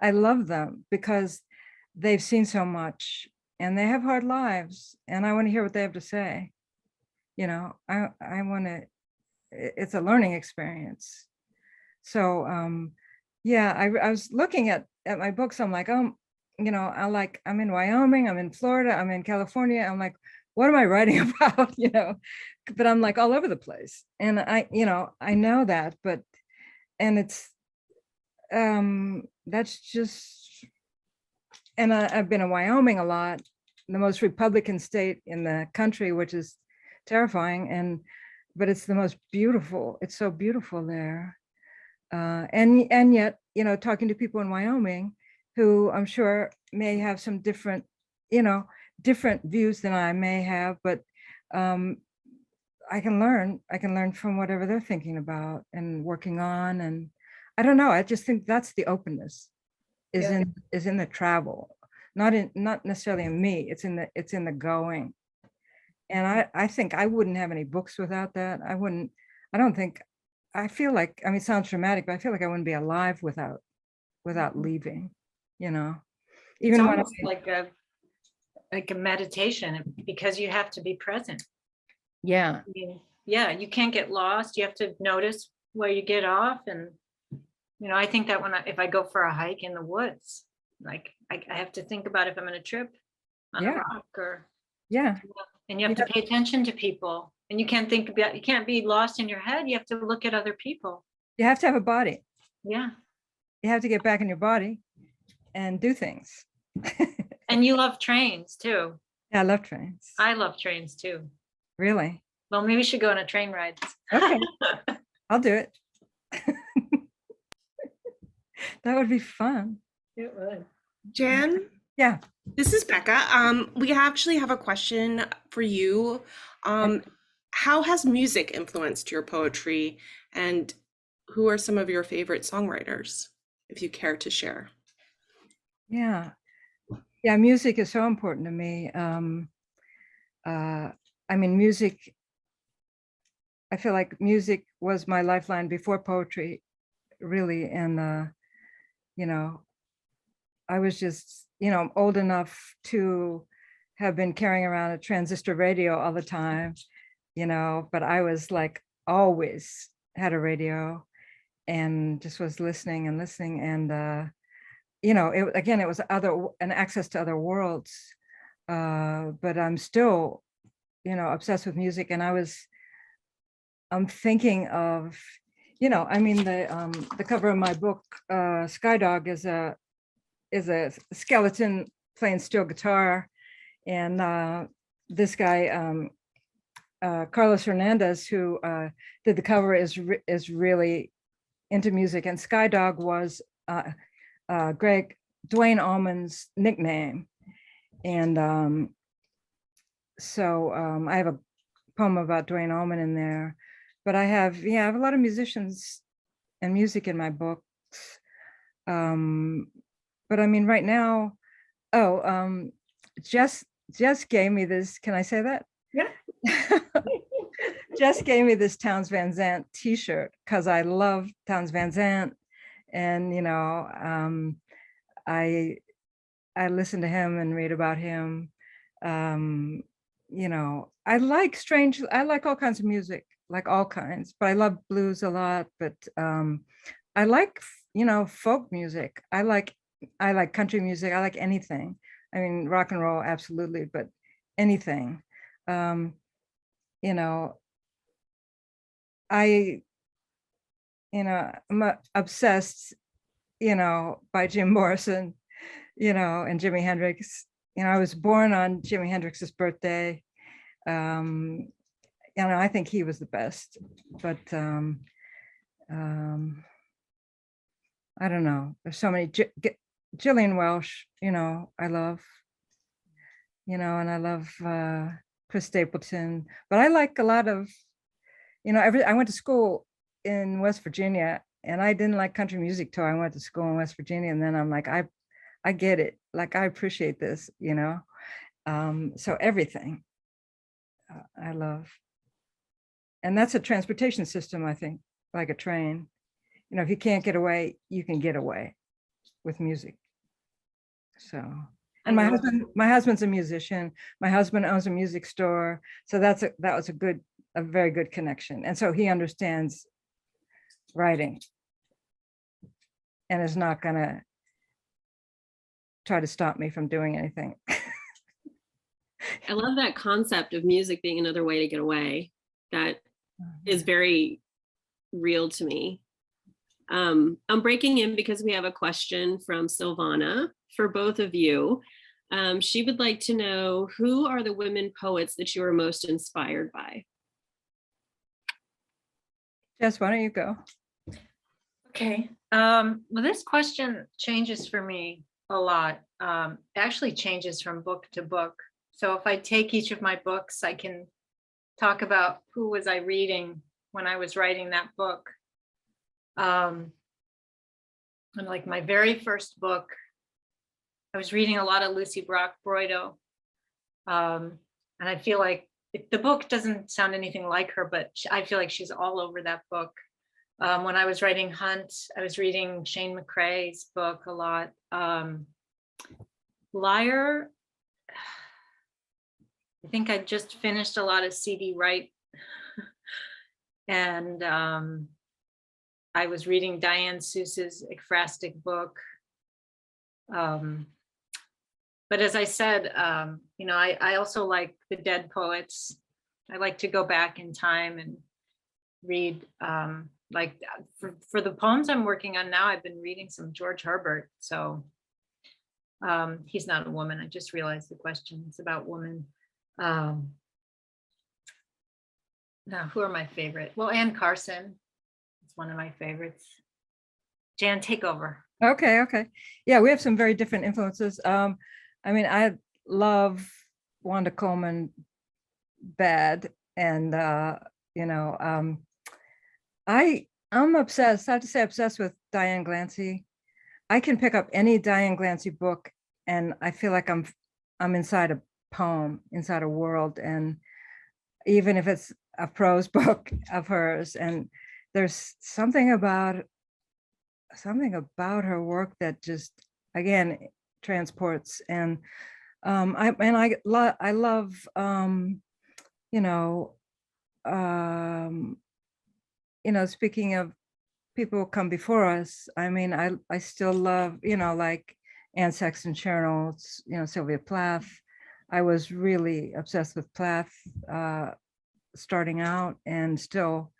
I love them because they've seen so much and they have hard lives, and I want to hear what they have to say. I want to, it's a learning experience. So yeah, I was looking at my books. I'm like, I'm in Wyoming, I'm in Florida, I'm in California. I'm like, what am I writing about? But I'm like all over the place. And I know that, and it's, that's just, and I've been in Wyoming a lot, the most Republican state in the country, which is terrifying, but it's the most beautiful. It's so beautiful there. And yet, talking to people in Wyoming who I'm sure may have some different views than I may have, but I can learn from whatever they're thinking about and working on. And I don't know, I just think that's the openness is in the travel, not necessarily in me. It's in the going. And I think I wouldn't have any books without that. I feel like, it sounds dramatic, but I feel like I wouldn't be alive without leaving, even It's when almost like a meditation, because you have to be present. Yeah. Yeah, you can't get lost. You have to notice where you get off. And, I think that if I go for a hike in the woods, like I have to think about if I'm going to trip on a rock and you have to pay attention to people, and you can't be lost in your head. You have to look at other people. You have to have a body. Yeah. You have to get back in your body and do things. And you love trains too. Yeah, I love trains. I love trains too. Really? Well, maybe we should go on a train ride. Okay. I'll do it. That would be fun. It would. Jan? Yeah. This is Becca. We actually have a question for you. How has music influenced your poetry, and who are some of your favorite songwriters, if you care to share? Yeah. Yeah, music is so important to me. Music, I feel like music was my lifeline before poetry, really. And, I was just, old enough to have been carrying around a transistor radio all the time, but I was like, always had a radio and just was listening. And you know, again, it was an access to other worlds. But I'm still, you know, obsessed with music. And I'm thinking of, you know, I mean, the cover of my book, Skydog, is a skeleton playing steel guitar. And this guy, Carlos Hernandez, who did the cover, is really into music. And Skydog was Dwayne Allman's nickname. And so I have a poem about Dwayne Allman in there, but I have a lot of musicians and music in my books. But I mean, right now, Jess gave me this, can I say that? Yeah. Jess gave me this Townes Van Zandt t-shirt because I love Townes Van Zandt. And, you know, I listen to him and read about him. You know, I like all kinds of music, like all kinds, but I love blues a lot. But I like, you know, folk music. I like country music. I like anything. I mean, rock and roll, absolutely, but anything. You know, I'm obsessed, you know, by Jim Morrison, you know, and Jimi Hendrix. You know, I was born on Jimi Hendrix's birthday. You know, I think he was the best, but I don't know. There's so many. Gillian Welsh, you know, I love, you know, and I love Chris Stapleton, but I like a lot of, you know, I went to school in West Virginia and I didn't like country music till I went to school in West Virginia. And then I'm like, I get it. Like, I appreciate this, you know? So everything I love. And that's a transportation system, I think, like a train. You know, if you can't get away, you can get away with music. So, and my husband's a musician. My husband owns a music store. So that was a very good connection. And so he understands writing and is not gonna try to stop me from doing anything. I love that concept of music being another way to get away. That is very real to me. I'm breaking in because we have a question from Silvana for both of you. She would like to know, who are the women poets that you are most inspired by? Jess, why don't you go? Okay. Well, this question changes for me a lot. Actually changes from book to book. So if I take each of my books, I can talk about who was I reading when I was writing that book. And like my very first book, I was reading a lot of Lucy Brock Broido. And I feel like the book doesn't sound anything like her, but I feel like she's all over that book. When I was writing Hunt, I was reading Shane McCrae's book a lot. Liar, I think I just finished a lot of C.D. Wright. And I was reading Diane Seuss's ekphrastic book. But as I said, you know, I also like the dead poets. I like to go back in time and read, like for the poems I'm working on now, I've been reading some George Herbert. So he's not a woman. I just realized the question is about women. Now, who are my favorite? Well, Anne Carson is one of my favorites. Jan, take over. Okay. Yeah, we have some very different influences. I mean, I love Wanda Coleman bad, and you know, I'm obsessed. I have to say, obsessed with Diane Glancy. I can pick up any Diane Glancy book, and I feel like I'm inside a poem, inside a world, and even if it's a prose book of hers, and there's something about her work that just, again, transports. And I love you know, speaking of people come before us. I mean, I still love, like Anne Sexton, Sharon Olds, Sylvia Plath. I was really obsessed with Plath starting out, and still,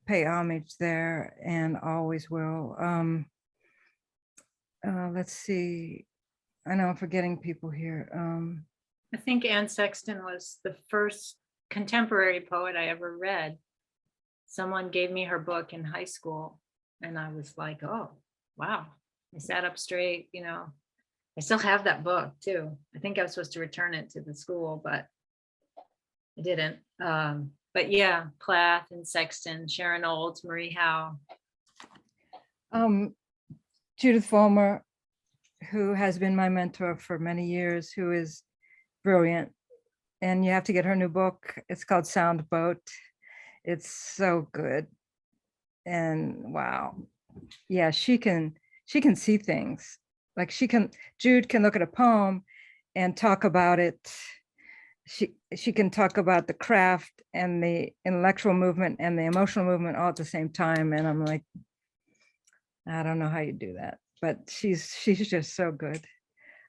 pay homage there and always will. Let's see. I know I'm forgetting people here. I think Anne Sexton was the first contemporary poet I ever read. Someone gave me her book in high school, and I was like, oh, wow. I sat up straight, I still have that book too. I think I was supposed to return it to the school, but I didn't. But yeah, Plath and Sexton, Sharon Olds, Marie Howe. Judith Vollmer, who has been my mentor for many years, who is brilliant. And you have to get her new book. It's called Sound Boat. It's so good. And wow. Yeah, she can see things. Like Jude can look at a poem and talk about it. She can talk about the craft and the intellectual movement and the emotional movement all at the same time. And I'm like, I don't know how you do that, but she's just so good.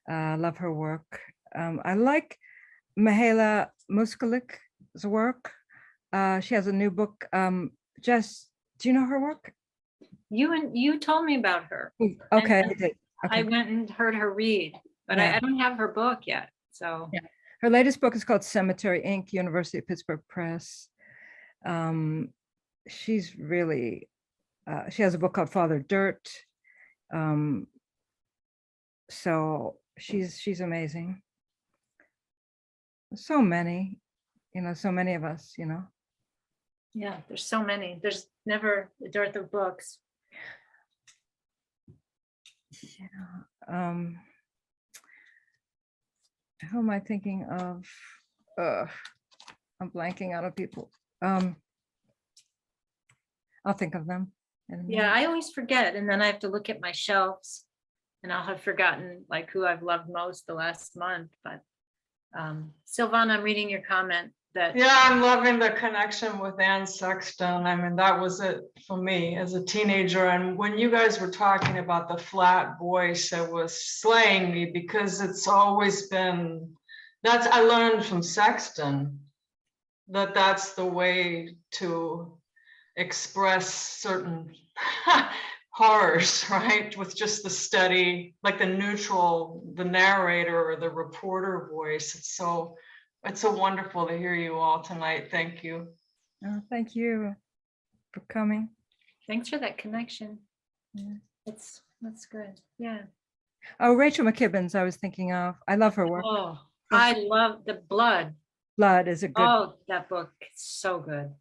I love her work. I like Mihaela Muskalik's work. She has a new book. Jess, do you know her work? You told me about her. Okay, And I did. Okay. I went and heard her read, but Yeah. I don't have her book yet. So Yeah. Her latest book is called Cemetery Inc., University of Pittsburgh Press. She's really, she has a book called Father Dirt. So she's amazing. So many, so many of us, yeah, there's so many. There's never a dearth of books. Yeah. Who am I thinking of? I'm blanking out of people. I'll think of them. in a Yeah, minute. I always forget, and then I have to look at my shelves, and I'll have forgotten like who I've loved most the last month. But Silvana, I'm reading your comment that Yeah, I'm loving the connection with Anne Sexton. I mean, that was it for me as a teenager. And when you guys were talking about the flat voice, it was slaying me because it's always been, I learned from Sexton that that's the way to express certain horrors, right? With just the steady, like the neutral, the narrator or the reporter voice. It's so wonderful to hear you all tonight. Thank you. Oh, thank you for coming. thanks for that connection. Yeah. That's good. Yeah. Oh, Rachel McKibbins, I was thinking of. I love her work. Oh, I love the blood. Blood is a good. Oh, that book is so good.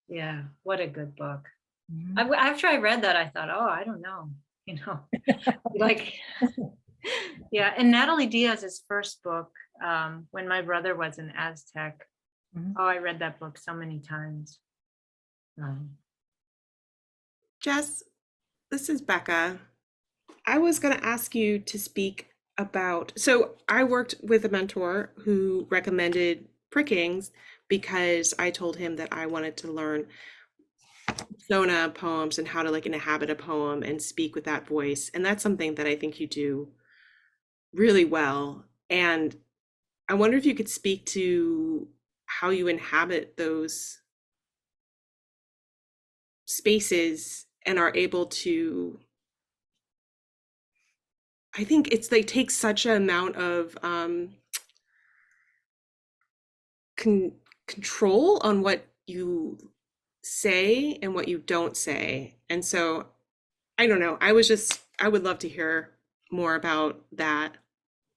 Yeah, what a good book. Mhm. After I read that, I thought, oh, I don't know, like, yeah. And Natalie Diaz's first book, When My Brother Was an Aztec. Mhm. Oh, I read that book so many times. Jess, this is Becca. I was going to ask you to speak about, so I worked with a mentor who recommended prickings because I told him that I wanted to learn persona poems and how to like inhabit a poem and speak with that voice. And that's something that I think you do really well. And I wonder if you could speak to how you inhabit those spaces and are able to, I think it's like takes such an amount of control on what you say and what you don't say. And so I don't know, I would love to hear more about that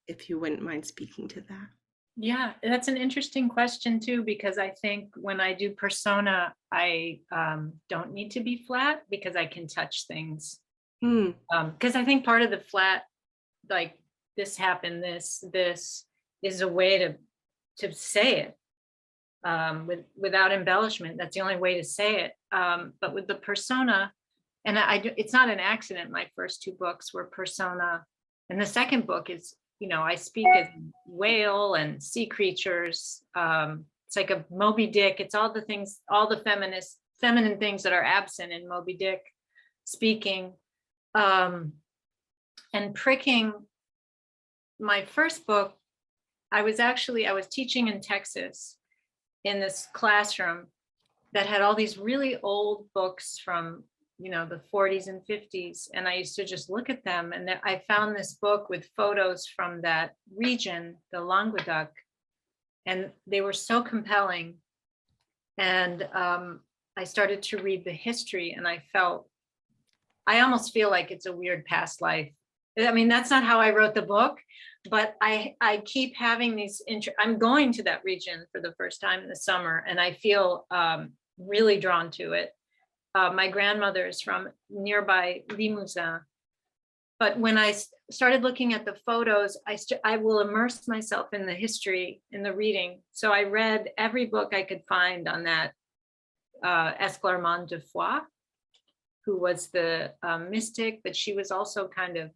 if you wouldn't mind speaking to that. Yeah, that's an interesting question too, because I think when I do persona, I don't need to be flat because I can touch things. Because I think part of the flat, like this happened, this is a way to say it without embellishment. That's the only way to say it. But with the persona, and it's not an accident. My first two books were persona, and the second book is, I speak as whale and sea creatures. It's like a Moby Dick. It's all the things, all the feminist feminine things that are absent in Moby Dick speaking. And pricking my first book, I was teaching in Texas in this classroom that had all these really old books from, the 40s and 50s. And I used to just look at them. And I found this book with photos from that region, the Languedoc, and they were so compelling. And I started to read the history, and I almost feel like it's a weird past life. I mean, that's not how I wrote the book, but I keep having these, I'm going to that region for the first time in the summer, and I feel really drawn to it. My grandmother is from nearby Limousin. But when I started looking at the photos, I will immerse myself in the history, in the reading. So I read every book I could find on that Esclarmonde de Foix, who was the mystic, but she was also kind of,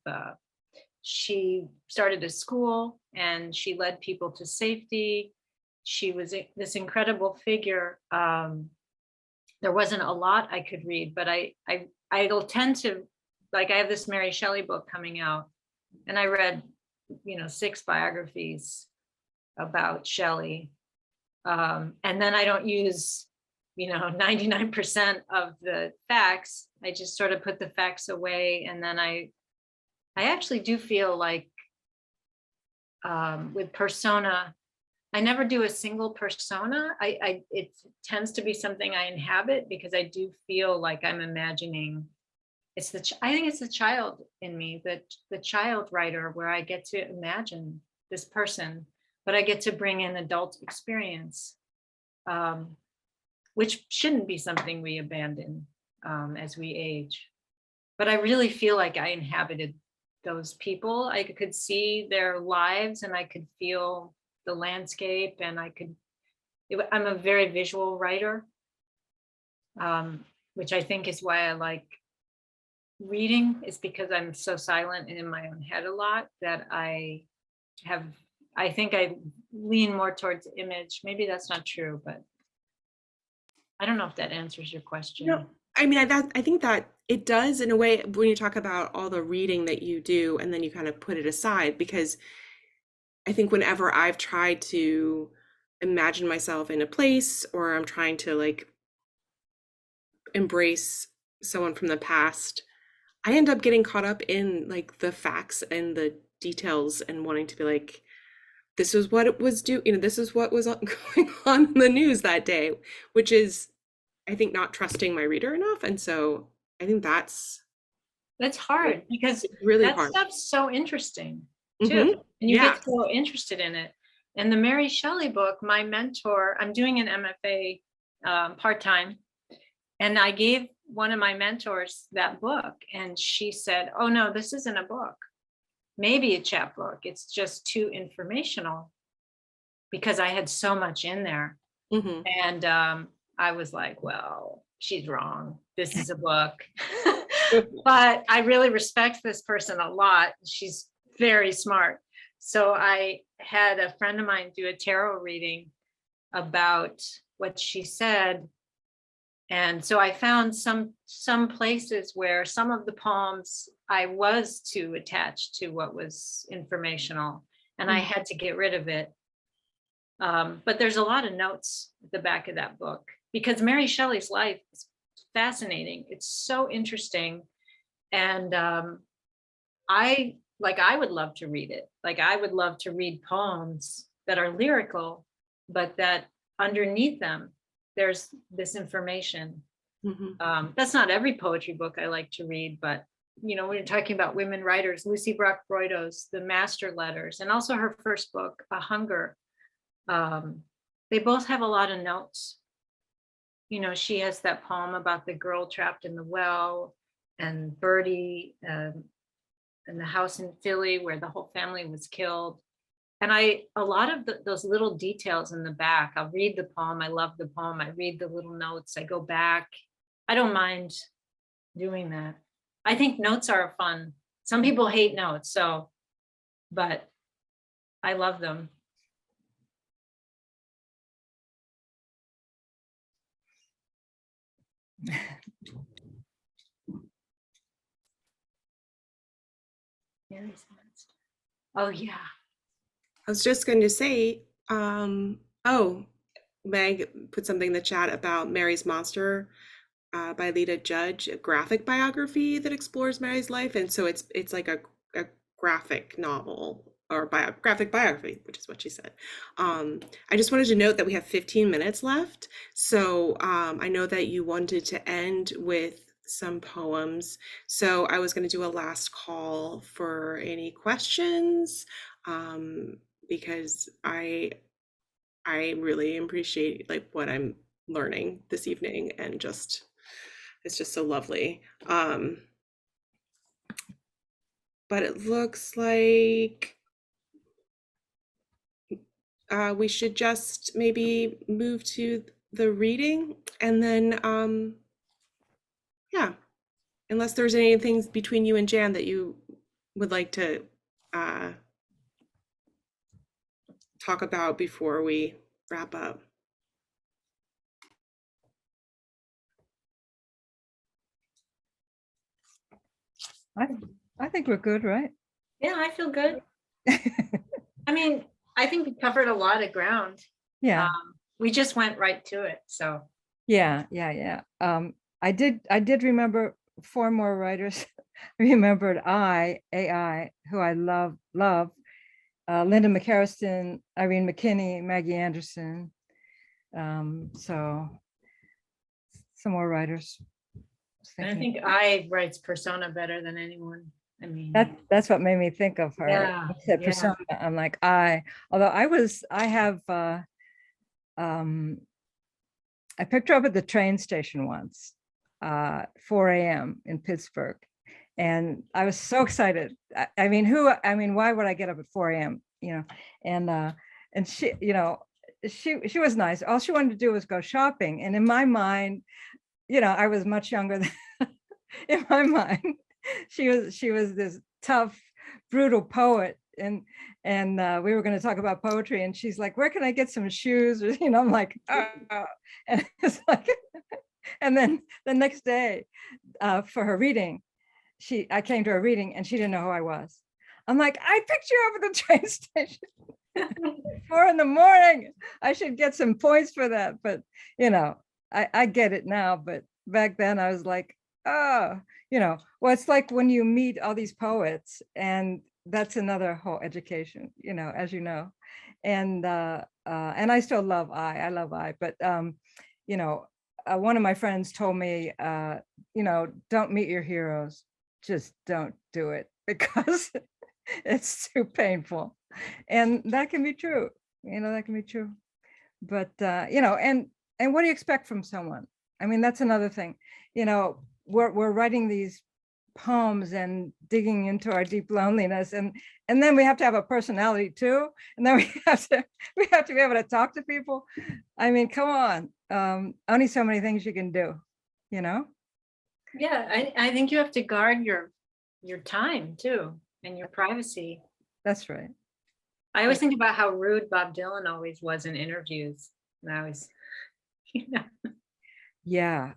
she started a school and she led people to safety. She was this incredible figure. There wasn't a lot I could read, but I'll tend to, like, I have this Mary Shelley book coming out, and I read, 6 biographies about Shelley. And then I don't use, 99% of the facts. I just sort of put the facts away. And then I actually do feel like with persona, I never do a single persona. It tends to be something I inhabit, because I do feel like I'm imagining. I think it's the child in me, the child writer, where I get to imagine this person, but I get to bring in adult experience, which shouldn't be something we abandon as we age. But I really feel like I inhabited those people. I could see their lives, and I could feel the landscape, and I'm a very visual writer, which I think is why I like reading, is because I'm so silent and in my own head a lot, that I think I lean more towards image. Maybe that's not true, but I don't know if that answers your question. No, I mean, I think that it does, in a way, when you talk about all the reading that you do and then you kind of put it aside, because I think whenever I've tried to imagine myself in a place, or I'm trying to like embrace someone from the past, I end up getting caught up in like the facts and the details, and wanting to be like, this is what it was this is what was going on in the news that day, which is, I think, not trusting my reader enough. And so I think that's hard, because really that hard. stuff's so interesting too. Mhm. And you Yeah. get so interested in it. And the Mary Shelley book, my mentor, I'm doing an MFA part-time, and I gave one of my mentors that book, and she said, oh no, this isn't a book, maybe a chapbook, it's just too informational, because I had so much in there. Mhm. And I was like, well, she's wrong, this is a book. But I really respect this person a lot. She's very smart. So I had a friend of mine do a tarot reading about what she said. And so I found some places where some of the poems I was too attached to what was informational, and I had to get rid of it. But there's a lot of notes at the back of that book, because Mary Shelley's life is fascinating. It's so interesting. And I would love to read it. Like, I would love to read poems that are lyrical, but that underneath them, there's this information. Mhm. That's not every poetry book I like to read, but when you're talking about women writers, Lucy Brock Broido's The Master Letters, and also her first book, A Hunger, they both have a lot of notes. She has that poem about the girl trapped in the well, and Birdie, and the house in Philly where the whole family was killed. And a lot of those little details in the back, I'll read the poem, I love the poem, I read the little notes, I go back. I don't mind doing that. I think notes are fun. Some people hate notes, but I love them. Oh, yeah. I was just going to say, oh, Meg put something in the chat about Mary's Monster by Lita Judge, a graphic biography that explores Mary's life. And so it's like a graphic novel or graphic biography, which is what she said. I just wanted to note that we have 15 minutes left. So I know that you wanted to end with some poems. So I was going to do a last call for any questions, because I really appreciate like what I'm learning this evening, and just it's just so lovely. But it looks like we should just maybe move to the reading, and then yeah, unless there's anything between you and Jan that you would like to talk about before we wrap up. I think we're good, right? Yeah, I feel good. I mean, I think we covered a lot of ground. Yeah. We just went right to it. So Yeah. I did remember 4 more writers. I remembered AI, who I love, Linda McCarraston, Irene McKinney, Maggie Anderson. So some more writers. and I think I writes persona better than anyone. I mean, That's what made me think of her. Yeah, I said yeah. persona. I'm like, although I have I picked her up at the train station once, 4 a.m. in Pittsburgh. And I was so excited. I mean, why would I get up at 4 a.m.? You know, and she, you know, she was nice. All she wanted to do was go shopping. And in my mind, you know, I was much younger than in my mind, she was this tough, brutal poet. And we were going to talk about poetry, and she's like, where can I get some shoes? Or, you know, I'm like, oh. And it's like, and then the next day for her reading, I came to her reading and she didn't know who I was. I'm like, I picked you up at the train station 4 a.m. I should get some points for that. But, you know, I get it now. But back then I was like, oh, you know, well, it's like when you meet all these poets, and that's another whole education, you know, as you know. And I still love I love I, but, you know, one of my friends told me, you know, don't meet your heroes. Just don't do it, because it's too painful. And that can be true, you know, that can be true. But, you know, and what do you expect from someone? I mean, that's another thing, you know, we're writing these poems and digging into our deep loneliness, and then we have to have a personality too, and then we have to be able to talk to people. I mean, come on, only so many things you can do, you know. yeah, I think you have to guard your time too, and your privacy. That's right. I always think about how rude Bob Dylan always was in interviews. And I was, you know. Yeah.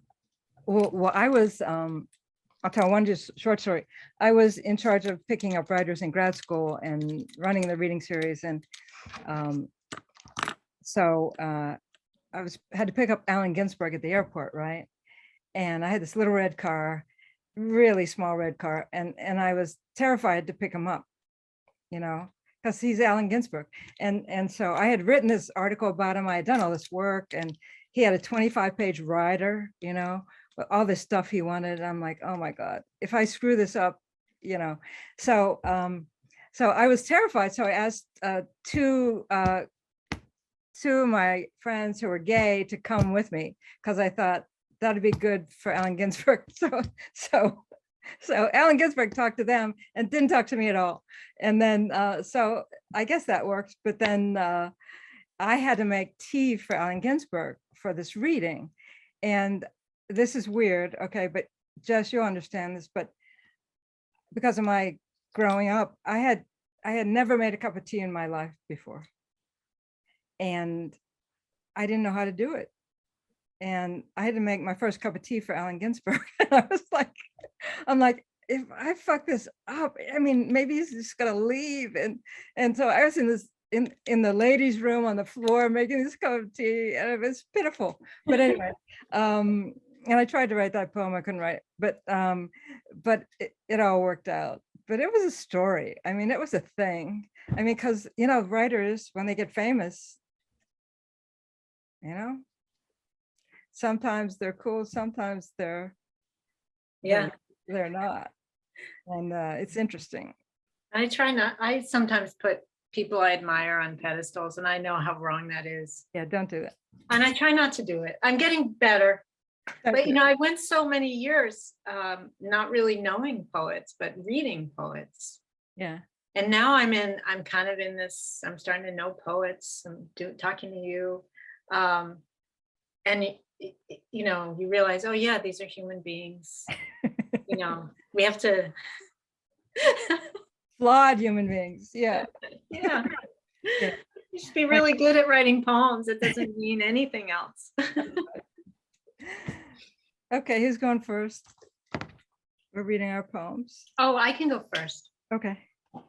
Well, I was, I'll tell one just short story. I was in charge of picking up writers in grad school and running the reading series. And so I had to pick up Allen Ginsberg at the airport, right? And I had this little red car, really small red car. And I was terrified to pick him up, you know, because he's Allen Ginsberg. And so I had written this article about him. I had done all this work, and he had a 25-page rider, you know, with all this stuff he wanted. I'm like, oh my God, if I screw this up, you know. So I was terrified. So I asked two of my friends who were gay to come with me, because I thought that'd be good for Allen Ginsberg. So Allen Ginsberg talked to them and didn't talk to me at all. And then, so I guess that works. But then I had to make tea for Allen Ginsberg for this reading. And this is weird, okay, but Jess, you'll understand this, but because of my growing up, I had never made a cup of tea in my life before. And I didn't know how to do it. and I had to make my first cup of tea for Allen Ginsberg. And I was like, I'm like, if I fuck this up, I mean, maybe he's just gonna leave. And so I was in the ladies' room on the floor making this cup of tea, and it was pitiful. But anyway, and I tried to write that poem, I couldn't write it, but it all worked out. But it was a story. I mean, it was a thing. I mean, because writers, when they get famous, sometimes they're cool, sometimes they're not. And it's interesting. I sometimes put people I admire on pedestals, and I know how wrong that is. Yeah, don't do that. And I try not to do it. I'm getting better. But I went so many years not really knowing poets, but reading poets. Yeah. And now I'm kind of in this, I'm starting to know poets. I'm talking to you. And you realize, oh yeah, these are human beings. We have to flawed human beings. Yeah. Yeah. You should be really good at writing poems. It doesn't mean anything else. Okay, who's going first? We're reading our poems. Oh, I can go first. Okay. All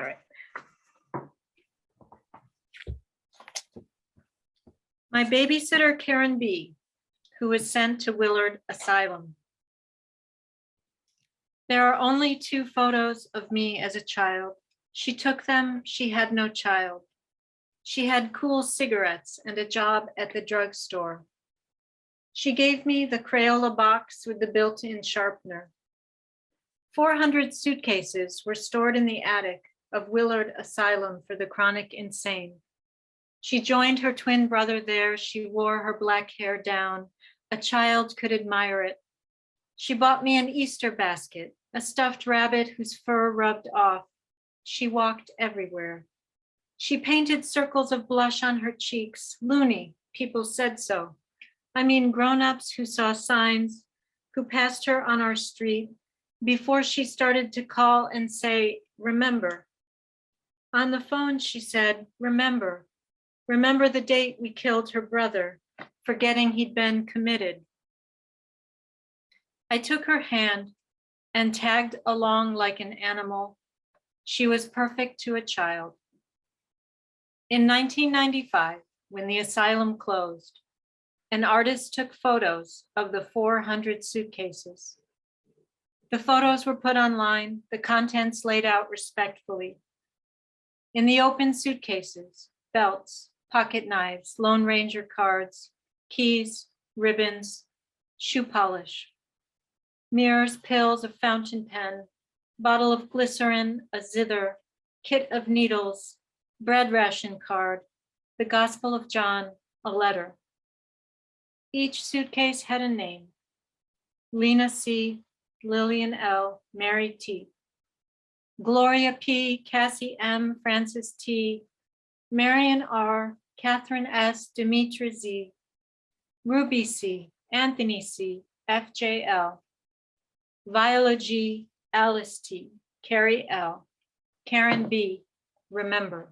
right. My babysitter, Karen B., who was sent to Willard Asylum. There are only 2 photos of me as a child. She took them, she had no child. She had cool cigarettes and a job at the drugstore. She gave me the Crayola box with the built-in sharpener. 400 suitcases were stored in the attic of Willard Asylum for the chronic insane. She joined her twin brother there. She wore her black hair down. A child could admire it. She bought me an Easter basket, a stuffed rabbit whose fur rubbed off. She walked everywhere. She painted circles of blush on her cheeks. Loony, people said so. I mean, grown-ups who saw signs, who passed her on our street before she started to call and say, remember. On the phone, she said, remember. Remember the date we killed her brother, forgetting he'd been committed. I took her hand and tagged along like an animal. She was perfect to a child. In 1995, when the asylum closed, an artist took photos of the 400 suitcases. The photos were put online, the contents laid out respectfully. In the open suitcases, belts, pocket knives, Lone Ranger cards, keys, ribbons, shoe polish, mirrors, pills, a fountain pen, bottle of glycerin, a zither, kit of needles, bread ration card, the Gospel of John, a letter. Each suitcase had a name: Lena C., Lillian L., Mary T., Gloria P., Cassie M., Francis T., Marion R., Catherine S., Demetra Z., Ruby C., Anthony C., FJL, Viola G., Alice T., Carrie L., Karen B., remember.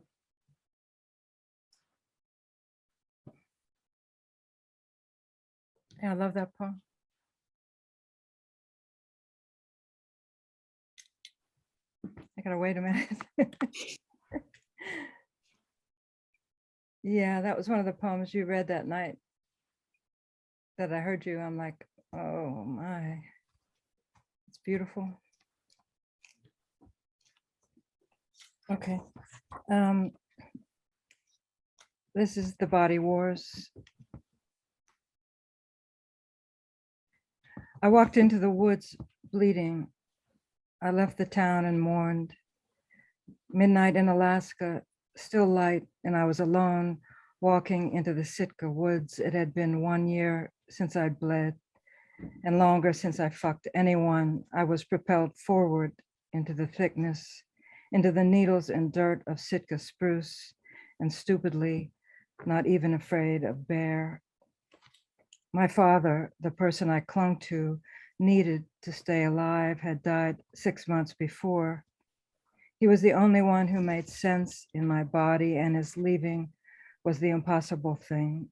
Yeah, I love that poem. I gotta wait a minute. Yeah, that was one of the poems you read that night that I heard you. I'm like, oh my, it's beautiful. Okay. This is The Body Wars. I walked into the woods bleeding. I left the town and mourned. Midnight in Alaska, still light, and I was alone walking into the Sitka woods. It had been 1 year since I'd bled, and longer since I fucked anyone. I was propelled forward into the thickness, into the needles and dirt of Sitka spruce, and stupidly, not even afraid of bear. My father, the person I clung to, needed to stay alive, had died 6 months before. He was the only one who made sense in my body, and his leaving was the impossible thing.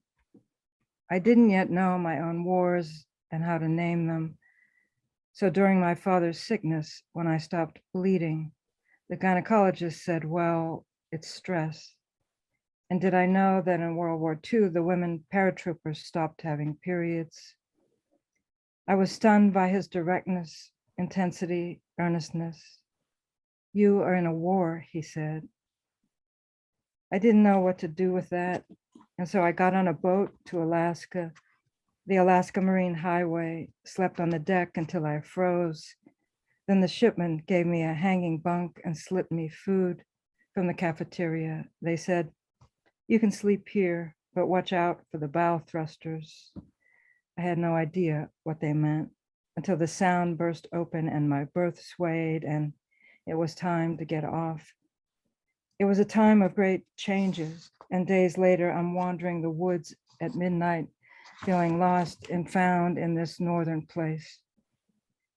I didn't yet know my own wars and how to name them. So during my father's sickness, when I stopped bleeding, the gynecologist said, well, it's stress. And did I know that in World War II, the women paratroopers stopped having periods? I was stunned by his directness, intensity, earnestness. You are in a war, he said. I didn't know what to do with that. And so I got on a boat to Alaska, the Alaska Marine Highway, slept on the deck until I froze. Then the shipman gave me a hanging bunk and slipped me food from the cafeteria. They said, you can sleep here, but watch out for the bow thrusters. I had no idea what they meant until the sound burst open and my berth swayed and it was time to get off. It was a time of great changes, and days later I'm wandering the woods at midnight, feeling lost and found in this northern place.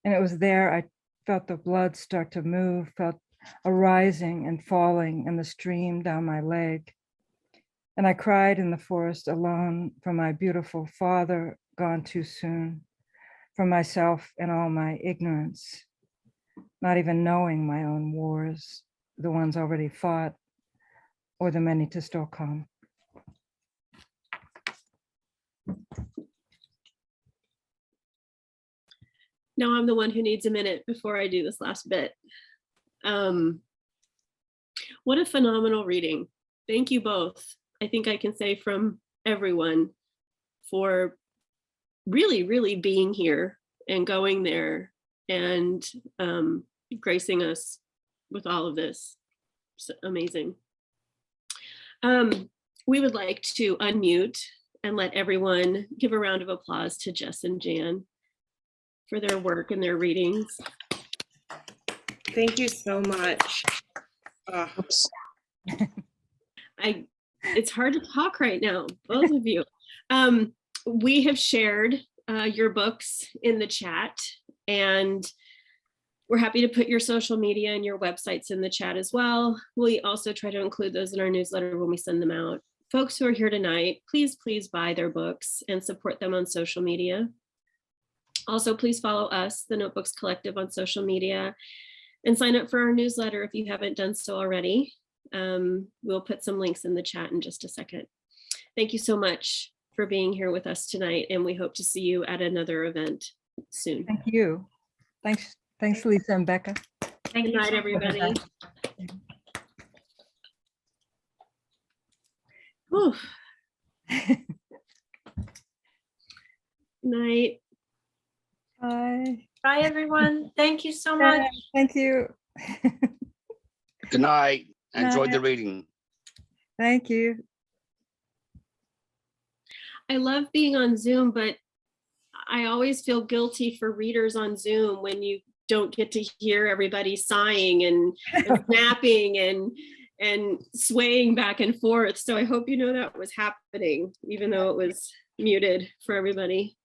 And it was there I felt the blood start to move, felt a rising and falling in the stream down my leg. And I cried in the forest alone for my beautiful father gone too soon, for myself and all my ignorance, not even knowing my own wars, the ones already fought, or the many to still come. Now I'm the one who needs a minute before I do this last bit. What a phenomenal reading. Thank you both. I think I can say from everyone for really, really being here and going there and gracing us with all of this. It's amazing. We would like to unmute and let everyone give a round of applause to Jess and Jan for their work and their readings. Thank you so much. It's hard to talk right now, both of you. We have shared your books in the chat, and we're happy to put your social media and your websites in the chat as well. We also try to include those in our newsletter when we send them out. Folks who are here tonight, please buy their books and support them on social media. Also, please follow us, the Notebooks Collective, on social media and sign up for our newsletter if you haven't done so already. We'll put some links in the chat in just a second. Thank you so much for being here with us tonight, and we hope to see you at another event soon. Thank you. Thanks, Lisa and Becca. Thank Good you. night, everybody. Whew. Night. Bye. Bye, everyone. Thank you so much. Thank you. Good night. I enjoyed the Night. reading. Thank you. I love being on Zoom, but I always feel guilty for readers on Zoom when you don't get to hear everybody sighing and snapping and swaying back and forth. So I hope you know that was happening, even though it was muted for everybody.